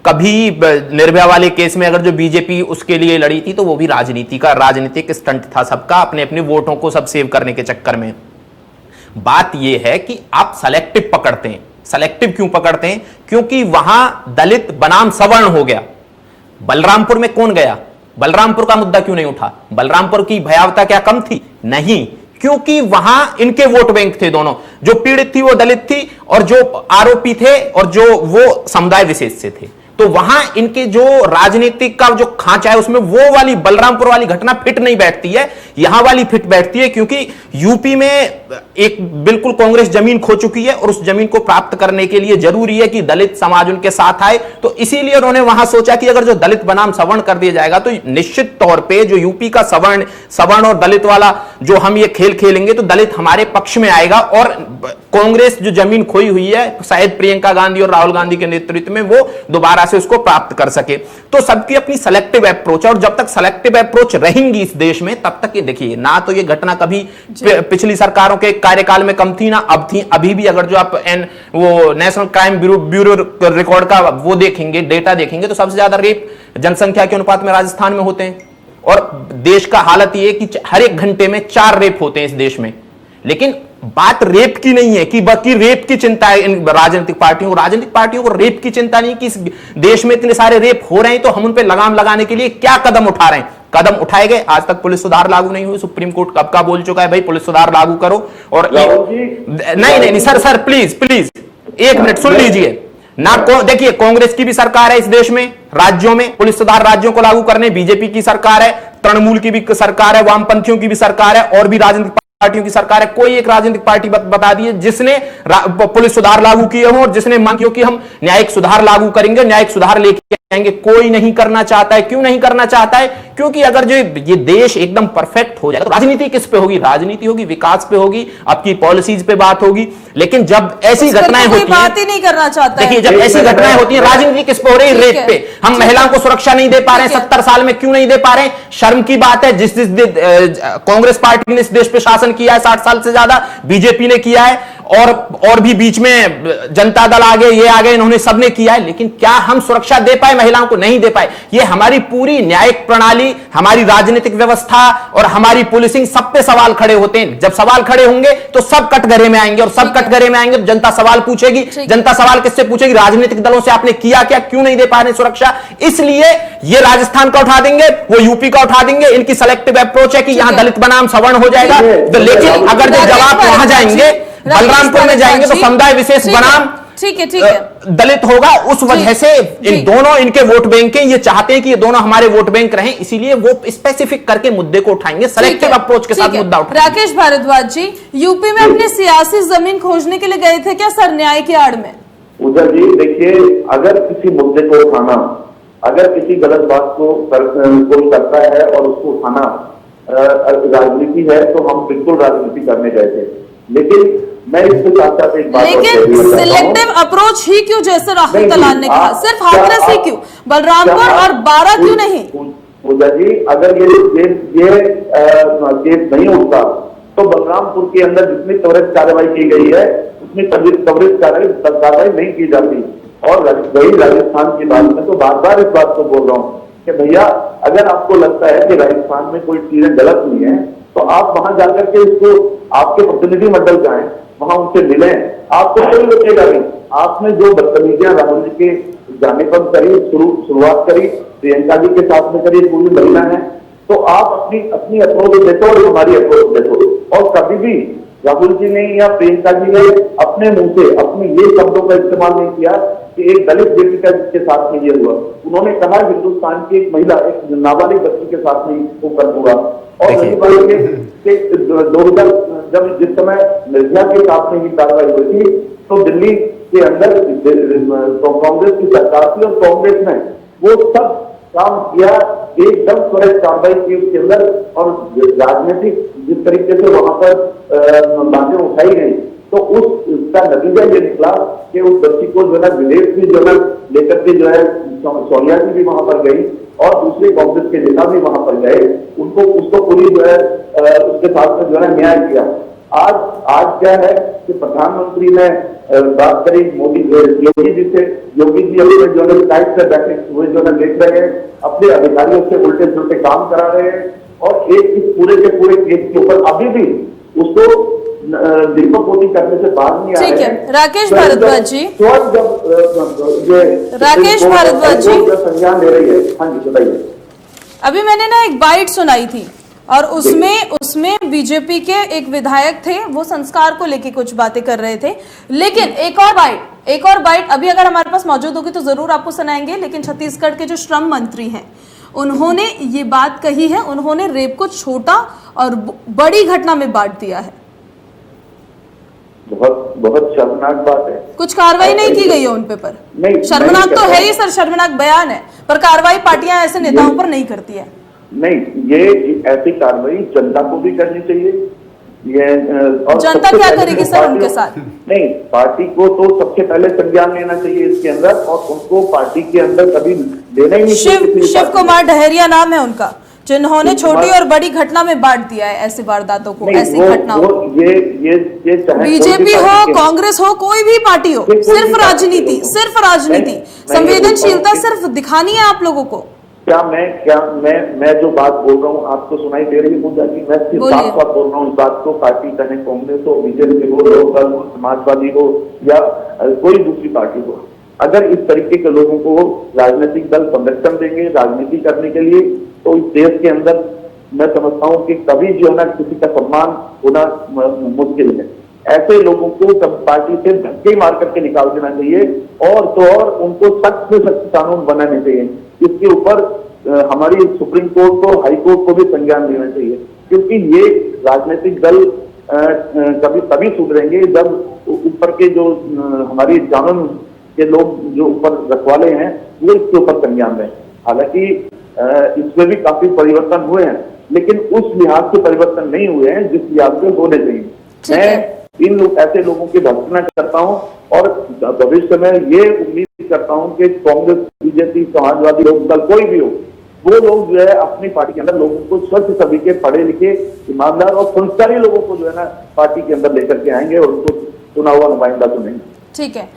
कभी निर्भया वाले केस में अगर जो बीजेपी उसके लिए लड़ी थी तो वो भी राजनीतिक स्टंट था सबका, अपने अपने वोटों को सब सेव करने के चक्कर में। बात यह है कि आप सेलेक्टिव पकड़ते हैं। सेलेक्टिव क्यों पकड़ते हैं? क्योंकि वहां दलित बनाम सवर्ण हो गया। बलरामपुर में कौन गया? बलरामपुर का मुद्दा क्यों नहीं उठा? बलरामपुर की भयावता क्या कम थी? नहीं, क्योंकि वहां इनके वोट बैंक थे दोनों। जो पीड़ित थी वो दलित थी और जो आरोपी थे और जो वो समुदाय विशेष से थे। तो वहां इनके जो राजनीतिक का जो खांचा है उसमें वो वाली बलरामपुर वाली घटना फिट नहीं बैठती है, यहां वाली फिट बैठती है। क्योंकि यूपी में एक बिल्कुल कांग्रेस जमीन खो चुकी है और उस जमीन को प्राप्त करने के लिए जरूरी है कि दलित समाज उनके साथ आए। तो इसीलिए उन्होंने वहां सोचा कि अगर जो दलित बनाम सवर्ण कर दिया जाएगा तो निश्चित तौर पर जो यूपी का सवर्ण और दलित वाला जो हम ये खेल खेलेंगे तो दलित हमारे पक्ष में आएगा और कांग्रेस जो जमीन खोई हुई है शायद प्रियंका गांधी और राहुल गांधी के नेतृत्व में वो दोबारा से उसको प्राप्त कर सके। तो सबकी अपनी सेलेक्टिव अप्रोच है और जब तक सेलेक्टिव अप्रोच रहेंगी इस देश में तब तक ये देखिए, ना तो ये घटना कभी पिछली सरकारों के कार्यकाल में कम थी ना अब थी। अभी भी अगर जो आप वो नेशनल क्राइम ब्यूरो रिकॉर्ड का वो देखेंगे, डेटा देखेंगे तो सबसे ज्यादा रेप जनसंख्या के अनुपात में राजस्थान में होते हैं। और देश का हालत ये कि हर एक घंटे में 4 रेप होते हैं इस देश में। लेकिन बात रेप की नहीं है कि बाकी रेप की चिंता है इन राजनीतिक पार्टियों को रेप की चिंता नहीं कि इस देश में इतने सारे रेप हो रहे हैं तो हम उन पे लगाम लगाने के लिए क्या कदम उठा रहे हैं। कदम उठाए गए, आज तक पुलिस सुधार लागू नहीं हुई। सुप्रीम कोर्ट कब का बोल चुका है भाई पुलिस सुधार लागू करो। और नहीं सर प्लीज 1 मिनट सुन लीजिए ना। देखिए कांग्रेस की भी सरकार है इस देश में, राज्यों में पुलिस सुधार राज्यों को लागू करने, बीजेपी की सरकार है, तृणमूल की भी सरकार है, वामपंथियों की भी सरकार है और भी राजनीतिक पार्टियों की सरकार है। कोई एक राजनीतिक पार्टी बता दी जिसने पुलिस सुधार लागू किए हो और जिसने मांग की हम न्यायिक सुधार लागू करेंगे, न्यायिक सुधार लेके आएंगे। कोई नहीं करना चाहता है। क्यों नहीं करना चाहता है? क्योंकि अगर जो ये देश एकदम परफेक्ट हो जाए तो राजनीति किस पे होगी? राजनीति होगी विकास पे होगी, आपकी पॉलिसीज पे बात होगी। लेकिन जब ऐसी घटनाएं होती हैं, बात ही नहीं करना चाहता। देखिए जब ऐसी घटनाएं होती हैं राजनीति किस पे हो रही है? रेप पे। हम महिलाओं को सुरक्षा नहीं दे पा रहे हैं, 70 साल में क्यों नहीं दे पा रहे हैं? शर्म की बात है। जिस कांग्रेस पार्टी ने इस देश पे शासन किया है 60 साल से ज्यादा, बीजेपी ने किया है और भी बीच में जनता दल आ गए, ये आ गए, इन्होंने सबने किया है, लेकिन क्या हम सुरक्षा दे पाए महिलाओं को? नहीं दे पाए। ये हमारी पूरी न्यायिक प्रणाली, हमारी राजनीतिक व्यवस्था और हमारी पुलिसिंग, सब पे सवाल खड़े होते हैं। जब सवाल खड़े होंगे तो सब कटघरे में आएंगे, और सब कटघरे में आएंगे तो जनता सवाल पूछेगी। जनता सवाल किससे पूछेगी? राजनीतिक दलों से। आपने किया क्या, क्यों नहीं दे पा रहे सुरक्षा? इसलिए ये राजस्थान का उठा देंगे, वो यूपी का उठा देंगे। इनकी सेलेक्टिव अप्रोच है कि यहां दलित बनाम सवर्ण हो जाएगा। लेकिन अगर जब आप वहां जाएंगे, बलरामपुर में जाएंगे तो समुदाय विशेष बनाम ठीक है दलित होगा। उस वजह से इन दोनों, इनके वोट बैंक के, ये चाहते हैं कि ये दोनों हमारे वोट बैंक रहें, इसीलिए वो स्पेसिफिक करके मुद्दे को उठाएंगे, सेलेक्टिव अप्रोच के साथ मुद्दा उठाएंगे। राकेश भारद्वाज जी, यूपी में अपनी सियासी जमीन खोजने के लिए गए थे क्या सर, न्याय की आड़ में? उधर जी देखिए, अगर किसी मुद्दे को उठाना, अगर किसी गलत बात को कोई करता है और उसको उठाना राजनीति है, तो हम बिल्कुल राजनीति करने गए थे। लेकिन मैं इसके साथ साथ एक बात, लेकिन सिलेक्टिव अप्रोच ही क्यों, जैसे राहुल दलाल ने कहा, सिर्फ हाथरस ही क्यों, बलरामपुर और 12 क्यों नहीं? पूजा जी, अगर ये केस नहीं होता तो बलरामपुर के अंदर जितनी त्वरित कार्रवाई की गई है उतनी त्वरित कार्रवाई नहीं की जाती। और वही राजस्थान की बात में तो बार बार इस बात को बोल रहा हूँ कि भैया, अगर आपको लगता है कि राजस्थान में कोई चीजें गलत नहीं है तो आप वहां जाकर के इसको, आपके प्रतिनिधि मंडल जाएं, वहां उनसे मिलें, आपको कोई रोकेगा नहीं। आपने जो बदतमीजियां राहुल जी के जाने पर करी, शुरुआत करी, प्रियंका जी के साथ में करी, पूरी महिला है, तो आप अपनी अप्रोच देखो और हमारी अप्रोच देखो। और कभी भी राहुल जी ने या प्रियंका जी ने अपने मुंह से अपने ये शब्दों का इस्तेमाल नहीं किया कि एक दलित बेटी का जिसके साथ में ये हुआ। उन्होंने कहा हिंदुस्तान की एक महिला, एक नाबालिग बच्ची के साथ में वो कर हुआ। और रही बात के 2000 जब जिस समय निर्भया के साथ में ही कार्रवाई हुई थी, तो दिल्ली के अंदर कांग्रेस की सरकार थी और कांग्रेस ने वो सब काम किया, एकदम त्वरित कार्रवाई की उसके अंदर। और राजनीतिक जिस तरीके से वहां पर बातें उठाई गई, तो उसका नतीजा ये निकला कि उस बच्ची को जो है विदेश भी जो है लेकर के जो है सोनिया जी भी वहां पर गई और दूसरे कांग्रेस के नेता भी वहां पर गए, उसको पूरी जो है उसके साथ में जो है न्याय किया। आज क्या है कि प्रधानमंत्री ने बात करी मोदी योगी जी से, योगी जी अपने जो है साइड से बैठे हुए जो है देख रहे हैं, अपने अधिकारियों से उल्टे सुलटे काम करा रहे हैं और एक इस पूरे के पूरे केस के ऊपर अभी भी उसको दीपक मोदी करने से बाहर नहीं आ रहे हैं। राकेश भारद्वाज जी, राकेश भारद्वाज जी संज्ञान ले रही है। हाँ जी बताइए। अभी मैंने ना एक बाइट सुनाई थी और उसमें बीजेपी के एक विधायक थे, वो संस्कार को लेके कुछ बातें कर रहे थे। लेकिन एक और बाइट अभी अगर हमारे पास मौजूद होगी तो जरूर आपको सुनाएंगे। लेकिन छत्तीसगढ़ के जो श्रम मंत्री हैं, उन्होंने ये बात कही है, उन्होंने रेप को छोटा और बड़ी घटना में बांट दिया है। बहुत शर्मनाक बात है। कुछ कार्रवाई नहीं की गई है उन पे पर। नहीं, शर्मनाक तो है ही सर, शर्मनाक बयान है, पर कार्रवाई पार्टियां ऐसे नेताओं पर नहीं करती है। नहीं, ये ऐसी कार्रवाई जनता को भी करनी चाहिए। ये और जनता क्या करेगी सर उनके साथ? नहीं, पार्टी को तो सबसे पहले संज्ञान लेना चाहिए इसके अंदर, और उनको पार्टी के अंदर कभी लेना ही नहीं चाहिए। शिव कुमार डहरिया नाम है उनका, जिन्होंने छोटी और बड़ी घटना में बांट दिया है ऐसी वारदातों को, ऐसी घटनाओं को। ये बीजेपी हो, कांग्रेस हो, कोई भी पार्टी हो, सिर्फ राजनीति, संवेदनशीलता सिर्फ दिखानी है आप लोगों को। मैं जो बात बोल रहा हूँ आपको सुनाई दे रही है पूजा जी? मैं सिर्फ साफ साफ बोल रहा हूँ इस बात को, पार्टी चाहे कांग्रेस हो, बीजेपी हो, लोकदल हो, समाजवादी हो या कोई दूसरी पार्टी हो, अगर इस तरीके के लोगों को राजनीतिक दल संरक्षण देंगे राजनीति करने के लिए, तो इस देश के अंदर मैं समझता हूँ कि कभी जो है ना किसी का सम्मान होना मुश्किल है। ऐसे लोगों को सब पार्टी से धक्के मार करके निकाल देना चाहिए और तो और उनको सख्त से सख्त कानून बनाने चाहिए। इसके ऊपर हमारी सुप्रीम कोर्ट को, हाई कोर्ट को भी संज्ञान लेना चाहिए, क्योंकि ये राजनीतिक दल कभी तभी सुधरेंगे जब ऊपर के जो हमारी कानून के लोग जो ऊपर रखवाले हैं वो इसके ऊपर संज्ञान लें। हालांकि इसमें भी काफी परिवर्तन हुए हैं, लेकिन उस लिहाज से परिवर्तन नहीं हुए हैं जिस लिहाज से होने चाहिए। मैं इन ऐसे लोगों की भर्त्सना करता हूं और भविष्य में ये उम्मीद करता हूं कि कांग्रेस, बीजेपी, समाजवादी, लोकदल कोई भी हो, वो लोग जो है अपनी पार्टी के अंदर लोगों को स्वच्छ सभी के पढ़े लिखे, ईमानदार और संस्कारी लोगों को जो है ना पार्टी के अंदर लेकर के आएंगे और उनको चुना हुआ नुमाइंदा तो नहीं। ठीक है।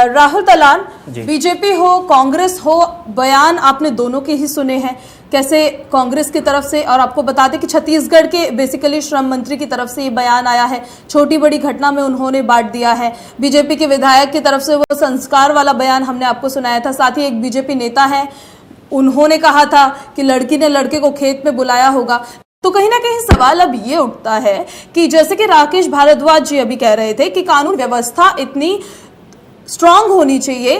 राहुल तलान, जी। बीजेपी हो कांग्रेस हो, बयान आपने दोनों के ही सुने हैं, कैसे कांग्रेस की तरफ से, और आपको बता दें कि छत्तीसगढ़ के बेसिकली श्रम मंत्री की तरफ से ये बयान आया है, छोटी बड़ी घटना में उन्होंने बांट दिया है। बीजेपी के विधायक की तरफ से वो संस्कार वाला बयान हमने आपको सुनाया था। साथ ही एक बीजेपी नेता है, उन्होंने कहा था कि लड़की ने लड़के को खेत में बुलाया होगा। तो कहीं ना कहीं सवाल अब ये उठता है कि जैसे कि राकेश भारद्वाज जी अभी कह रहे थे कि कानून व्यवस्था इतनी स्ट्रांग होनी चाहिए,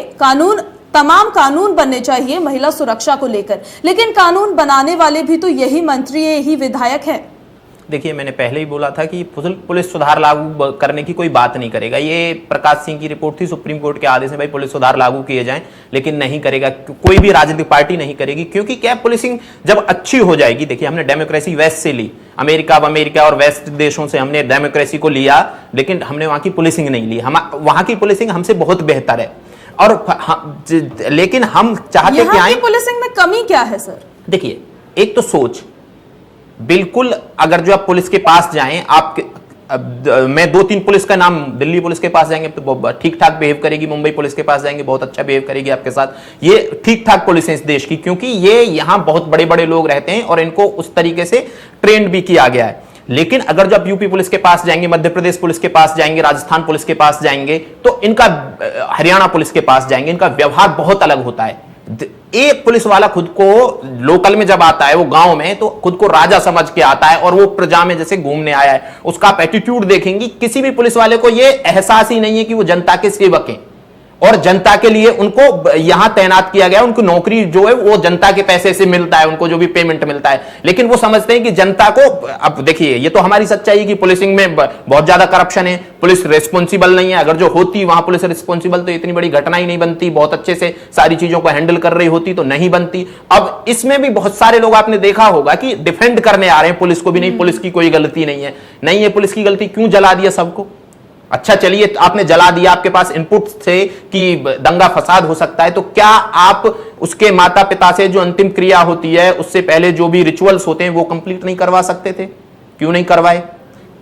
तमाम कानून बनने चाहिए महिला सुरक्षा को लेकर, लेकिन कानून बनाने वाले भी तो यही मंत्री, यही विधायक है। देखिए, मैंने पहले ही बोला था कि पुलिस सुधार लागू करने की कोई बात नहीं करेगा। ये प्रकाश सिंह की रिपोर्ट थी, सुप्रीम कोर्ट के आदेश में भाई पुलिस सुधार लागू किए जाएं, लेकिन नहीं करेगा, कोई भी राजनीतिक पार्टी नहीं करेगी। क्योंकि क्या, पुलिसिंग जब अच्छी हो जाएगी, देखिए हमने डेमोक्रेसी वेस्ट से ली, अमेरिका और वेस्ट देशों से हमने डेमोक्रेसी को लिया, लेकिन हमने वहां की पुलिसिंग नहीं ली। वहां की पुलिसिंग हमसे बहुत बेहतर है, और लेकिन हम चाहते कि आए। पुलिसिंग में कमी क्या है सर? देखिए, एक तो सोच, बिल्कुल अगर जो आप पुलिस के पास जाएं, मैं 2-3 पुलिस का नाम, दिल्ली पुलिस के पास जाएंगे तो ठीक ठाक बिहेव करेगी, मुंबई पुलिस के पास जाएंगे बहुत अच्छा बिहेव करेगी आपके साथ। ये ठीक ठाक पुलिस है इस देश की, क्योंकि ये यहां बहुत बड़े बड़े लोग रहते हैं और इनको उस तरीके से ट्रेंड भी किया गया है। लेकिन अगर जो आप यूपी पुलिस के पास जाएंगे, मध्य प्रदेश पुलिस के पास जाएंगे, राजस्थान पुलिस के पास जाएंगे, तो इनका, हरियाणा पुलिस के पास जाएंगे, इनका व्यवहार बहुत अलग होता है। एक पुलिस वाला खुद को लोकल में जब आता है, वो गांव में, तो खुद को राजा समझ के आता है और वो प्रजा में जैसे घूमने आया है। उसका आप एटीट्यूड देखेंगे, किसी भी पुलिस वाले को ये एहसास ही नहीं है कि वो जनता के सेवक हैं और जनता के लिए उनको यहां तैनात किया गया। उनको नौकरी जो है वो जनता के पैसे से मिलता है, उनको जो भी पेमेंट मिलता है, लेकिन वो समझते हैं कि जनता को, अब देखिए ये तो हमारी सच्चाई है कि पुलिसिंग में बहुत ज्यादा करप्शन है, पुलिस रिस्पॉन्सिबल नहीं है। अगर जो होती वहां पुलिस रिस्पॉन्सिबल, तो इतनी बड़ी घटना ही नहीं बनती, बहुत अच्छे से सारी चीजों को हैंडल कर रही होती तो नहीं बनती। अब इसमें भी बहुत सारे लोग आपने देखा होगा कि डिफेंड करने आ रहे हैं पुलिस को भी, नहीं पुलिस की कोई गलती नहीं है, नहीं है पुलिस की गलती, क्यों जला दिया सबको? अच्छा चलिए, आपने जला दिया, आपके पास इनपुट थे कि दंगा फसाद हो सकता है, तो क्या आप उसके माता पिता से जो अंतिम क्रिया होती है, उससे पहले जो भी रिचुअल्स होते हैं वो कंप्लीट नहीं करवा सकते थे? क्यों नहीं करवाए?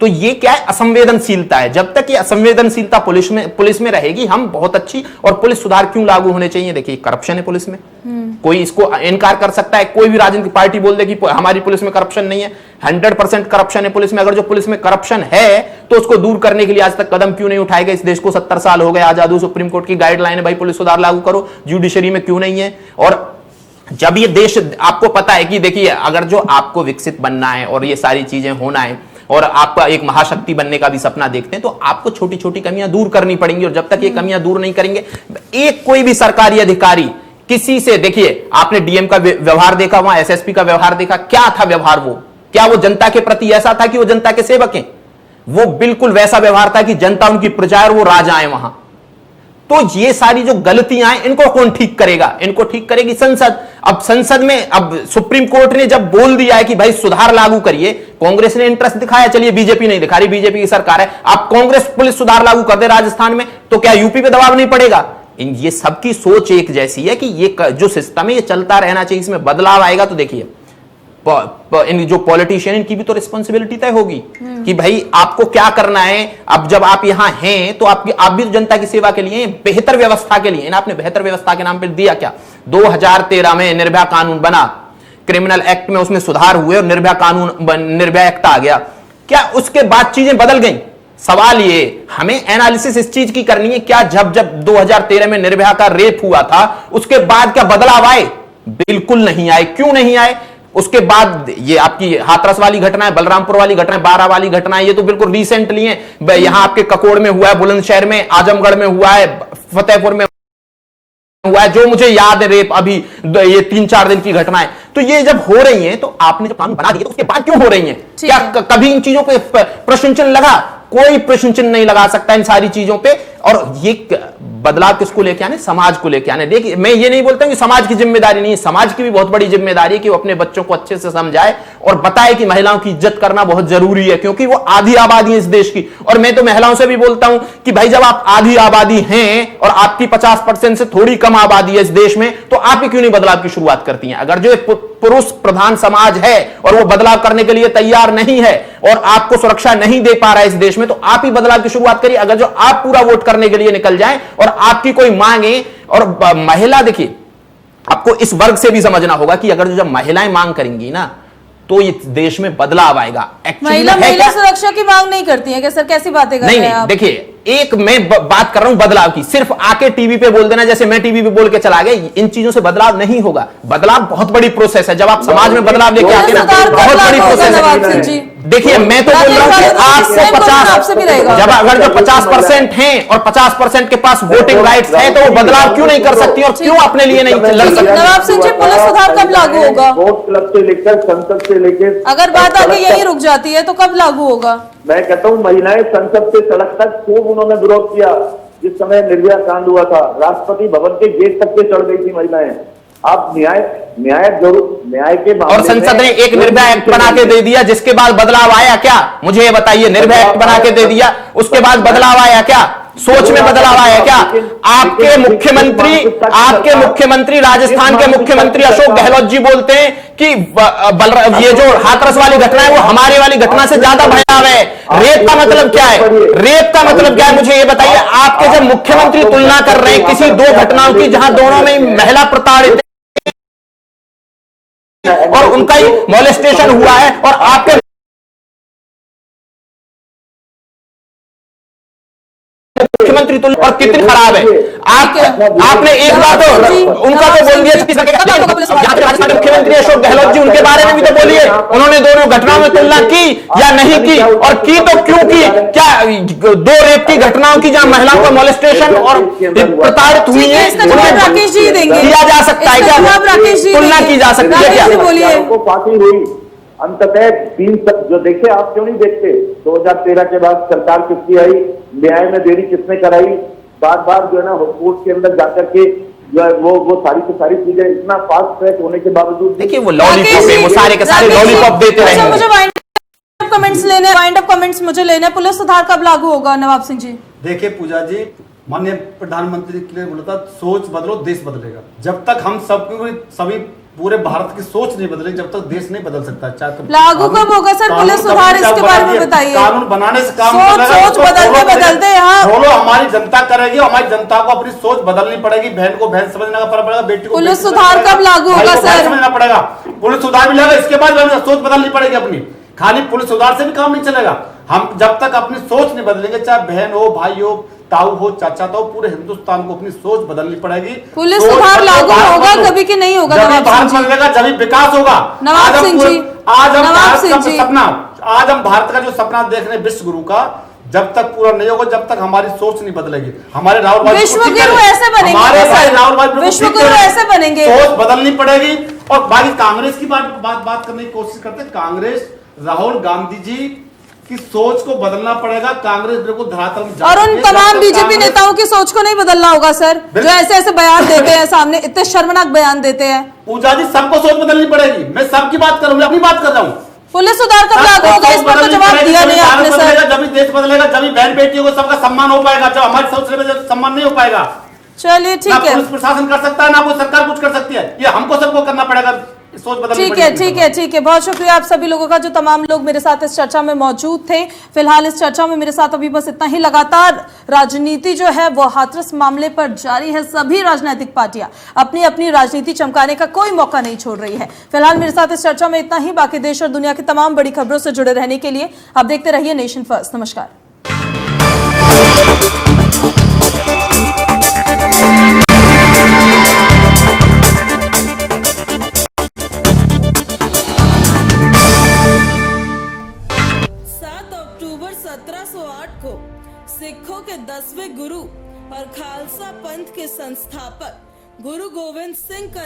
तो ये क्या है? असंवेदनशीलता है। जब तक ये असंवेदनशीलता पुलिस में रहेगी, हम बहुत अच्छी, और पुलिस सुधार क्यों लागू होने चाहिए? देखिए, करप्शन है पुलिस में, कोई इसको इनकार कर सकता है? कोई भी राजनीतिक पार्टी बोल दे कि हमारी पुलिस में करप्शन नहीं है। 100% करप्शन है पुलिस में। अगर जो पुलिस में करप्शन है तो उसको दूर करने के लिए आज तक कदम क्यों नहीं उठाए गए? इस देश को 70 साल हो गए आजाद हुए, सुप्रीम कोर्ट की गाइडलाइन है भाई पुलिस सुधार लागू करो, जुडिशरी में क्यों नहीं है? और जब ये देश, आपको पता है कि देखिए, अगर जो आपको विकसित बनना है और ये सारी चीजें होना है और आपका एक महाशक्ति बनने का भी सपना देखते हैं, तो आपको छोटी छोटी कमियां दूर करनी पड़ेंगी। और जब तक ये कमियां दूर नहीं करेंगे, एक कोई भी सरकारी अधिकारी किसी से, देखिए आपने डीएम का व्यवहार देखा, वहां एसएसपी का व्यवहार देखा, क्या था व्यवहार? वो क्या वो जनता के प्रति ऐसा था कि वो जनता के सेवक हैं? वो बिल्कुल वैसा व्यवहार था कि जनता उनकी प्रजा और वो राजा है वहां। तो ये सारी जो गलतियां हैं, इनको कौन ठीक करेगा? इनको ठीक करेगी संसद। अब संसद में, अब सुप्रीम कोर्ट ने जब बोल दिया है कि भाई सुधार लागू करिए, कांग्रेस ने इंटरेस्ट दिखाया, चलिए बीजेपी नहीं दिखा रही, बीजेपी की सरकार है, आप कांग्रेस पुलिस सुधार लागू कर दे राजस्थान में, तो क्या यूपी पे दबाव नहीं पड़ेगा? ये सबकी सोच एक जैसी है कि ये जो सिस्टम है ये चलता रहना चाहिए, इसमें बदलाव आएगा तो देखिए जो पॉलिटिशियन, इनकी भी तो रिस्पॉन्सिबिलिटी तय होगी कि भाई आपको क्या करना है। अब जब आप यहां हैं तो आप भी तो जनता की सेवा के लिए, बेहतर व्यवस्था के लिए। आपने बेहतर व्यवस्था के नाम पर दिया क्या? 2013 में निर्भया कानून बना, क्रिमिनल एक्ट में उसमें सुधार हुए और निर्भया एक्ट आ गया। क्या उसके बाद चीजें बदल गई? सवाल ये, हमें एनालिसिस इस चीज की करनी है, क्या जब 2013 में निर्भया का रेप हुआ था उसके बाद क्या बदलाव आए? बिल्कुल नहीं आए। क्यों नहीं आए? उसके बाद ये आपकी हाथरस वाली घटना है, बलरामपुर वाली घटना है, बारा वाली घटना है, ये तो बिल्कुल रिसेंटली है। यहां आपके ककोड़ में हुआ है, बुलंदशहर में, आजमगढ़ में हुआ है, फतेहपुर में हुआ है, जो मुझे याद है रेप, अभी ये 3-4 दिन की घटना है। तो ये जब हो रही है, तो आपने जो कानून बना दिए तो उसके बाद क्यों हो रही है? क्या कभी इन चीजों पे प्रश्न चिन्ह लगा? कोई प्रश्न चिन्ह नहीं लगा सकता इन सारी चीजों पे। और ये बदलाव किसको लेके आने? समाज को लेके आने। देखिए, मैं ये नहीं बोलता कि समाज की जिम्मेदारी नहीं है, समाज की भी बहुत बड़ी जिम्मेदारी है कि वो अपने बच्चों को अच्छे से समझाए और बताए कि महिलाओं की इज्जत करना बहुत जरूरी है, क्योंकि वो आधी आबादी है इस देश की। और मैं तो महिलाओं से भी बोलता हूं कि भाई जब आप आधी आबादी हैं और आपकी 50% से थोड़ी कम आबादी है इस देश में, तो आप ही क्यों नहीं बदलाव की शुरुआत करती हैं? अगर जो पुरुष प्रधान समाज है और वो बदलाव करने के लिए तैयार नहीं है और आपको सुरक्षा नहीं दे पा रहा है इस देश में, तो आप ही बदलाव की शुरुआत करिए। अगर जो आप पूरा वोट करने के लिए निकल जाएं और आपकी कोई मांगे, और महिला, देखिए आपको इस वर्ग से भी समझना होगा कि अगर जब महिलाएं मांग करेंगी ना तो इस देश में बदलाव आएगा। महिला सुरक्षा की मांग नहीं करती है क्या सर? कैसी बातें कर रहे हैं आप? देखिए, एक मैं बात कर रहा हूं बदलाव की, सिर्फ आके टीवी पे बोल देना जैसे मैं टीवी पे बोल के चला गया, इन चीजों से बदलाव नहीं होगा। बदलाव बहुत बड़ी प्रोसेस है। जब आप समाज में बदलाव लेके आते हैं ना, बहुत बड़ी प्रोसेस है। देखिए, मैं तो बोल रहा हूं कि आपको 50, जब अगर जो 50% हैं और 50% के पास वोटिंग राइट्स है तो वो बदलाव क्यों नहीं कर सकती और क्यों अपने लिए नहीं लड़ सकती? नवाब सिंह जी, पुलिस सुधार कब लागू होगा? वोट क्लब से लेकर संसद से लेकर, अगर बात आगे यही रुक जाती है तो कब लागू होगा? मैं कहता हूँ महिलाएं संसद से सड़क तक खूब उन्होंने विरोध किया। जिस समय निर्भया कांड हुआ था, राष्ट्रपति भवन के गेट तक के चढ़ गई थी महिलाएं। आप न्याय के और संसद ने एक निर्भया एक्ट बना के दे दिया, जिसके बाद बदलाव आया क्या? मुझे ये बताइए, निर्भया एक्ट बना के दे दिया, उसके बाद बदलाव आया क्या? सोच में बदलाव आया क्या? आपके मुख्यमंत्री राजस्थान के मुख्यमंत्री अशोक गहलोत जी बोलते हैं कि ये जो हाथरस वाली घटना है वो हमारे वाली घटना से ज्यादा भयावह है। रेप का मतलब क्या है? रेप का मतलब क्या है, मुझे ये बताइए। आपके जब मुख्यमंत्री तुलना कर रहे हैं किसी दो घटनाओं की जहां दोनों में महिला प्रताड़ित और उनका ही मॉलेस्टेशन हुआ है, और आपके मुख्यमंत्री तुलना और कितनी खराब है। आपने एक बात उनका तो बोल दिया, राजस्थान मुख्यमंत्री अशोक गहलोत जी, उनके बारे में भी तो बोलिए, उन्होंने दोनों घटनाओं में तुलना की या नहीं की, और की तो क्यों की? क्या दो रेप की घटनाओं की जहां महिलाओं का मॉलेस्टेशन और प्रताड़ित हुई है, राकेश जी देंगे, किया जा सकता है क्या? तुलना की जा सकती है क्या? बोलिए। फांसी हुई अंततः 3 तक, जो देखे आप क्यों नहीं देखते? 2013 के बाद सरकार किसकी आई, न्याय में देरी किसने कराई, बार बार जो है ना कोर्ट के अंदर जाकर के जो है वो सारी की सारी चीजें इतना फास्ट ट्रैक होने के बावजूद, देखिए वो लॉलीपॉप है, वो सारे के सारे लॉलीपॉप देते रहे। मुझे वाइंड अप कमेंट्स मुझे लेने। पुलिस सुधार कब लागू होगा नवाब सिंह जी? देखिए पूजा जी, माननीय प्रधानमंत्री के लिए बोला था, सोच बदलो देश बदलेगा। जब तक हम सभी पूरे भारत की सोच नहीं बदलेगी, जब तक देश नहीं बदल सकता। चाहे तो लागू कब होगा सर पुलिस सुधार, इसके बारे में बताइए। कानून बनाने से काम सोच बदलते यहाँ बोलो, हमारी जनता करेगी, हमारी जनता को अपनी सोच बदलनी पड़ेगी। बहन को बहन समझने का पड़ेगा, बेटी को पुलिस सुधार कब लागू होगा सर? समझना पड़ेगा, पुलिस सुधार भी लगेगा, इसके बाद सोच बदलनी पड़ेगी अपनी। खाली पुलिस सुधार से भी काम नहीं चलेगा। हम जब तक अपनी सोच नहीं बदलेंगे, चाहे बहन हो, भाई हो, ताऊ हो, चाचा हो, पूरे हिंदुस्तान को अपनी सोच बदलनी पड़ेगी। पुलिस सुधार लागू होगा कभी कि नहीं होगा? जब भारत बदलेगा, जब विकास होगा। नवाब सिंह जी, आज हम भारत का जो सपना देख रहे हैं विश्व गुरु का, जब तक पूरा नहीं होगा, जब तक हमारी सोच नहीं बदलेगी। हमारे राहुल भाई विश्व गुरु ऐसे बनेंगे, विश्व गुरु ऐसे बनेंगे, सोच बदलनी पड़ेगी। और बाकी कांग्रेस की बात करने की कोशिश करते हैं। कांग्रेस, राहुल गांधी जी की सोच को बदलना पड़ेगा। कांग्रेस बिल्कुल धरातल में, और उन तमाम बीजेपी नेताओं की सोच को नहीं बदलना होगा सर, जो ऐसे बयान देते हैं सामने, इतने शर्मनाक बयान देते हैं। पूजा जी, सबको सोच बदलनी पड़ेगी। मैं सबकी बात कर रहा हूँ, अपनी बात कर रहा हूँ। पुलिस सुधार कब लागू होगा, इस पर तो जवाब दिया नहीं आपने सर। जब देश बदलेगा, जब बहन बेटियों को सबका सम्मान हो पाएगा। जब हमारी सोच से सम्मान नहीं हो पाएगा, चलिए ठीक है। पुलिस प्रशासन कर सकता है, ना कोई सरकार कुछ कर सकती है। ये हमको सबको करना पड़ेगा, सोच बदलनी पड़ेगी। ठीक है। बहुत शुक्रिया आप सभी लोगों का, जो तमाम लोग मेरे साथ इस चर्चा में मौजूद थे। फिलहाल इस चर्चा में मेरे साथ अभी बस इतना ही। लगातार राजनीति जो है वो हाथरस मामले पर जारी है। सभी राजनीतिक पार्टियां अपनी अपनी राजनीति चमकाने का कोई मौका नहीं छोड़ रही है। फिलहाल मेरे साथ इस चर्चा में इतना ही। बाकी देश और दुनिया की तमाम बड़ी खबरों से जुड़े रहने के लिए आप देखते रहिए नेशन फर्स्ट। नमस्कार। अक्टूबर 1708 को सिखों के 10वें गुरु और खालसा पंथ के संस्थापक गुरु गोविंद सिंह का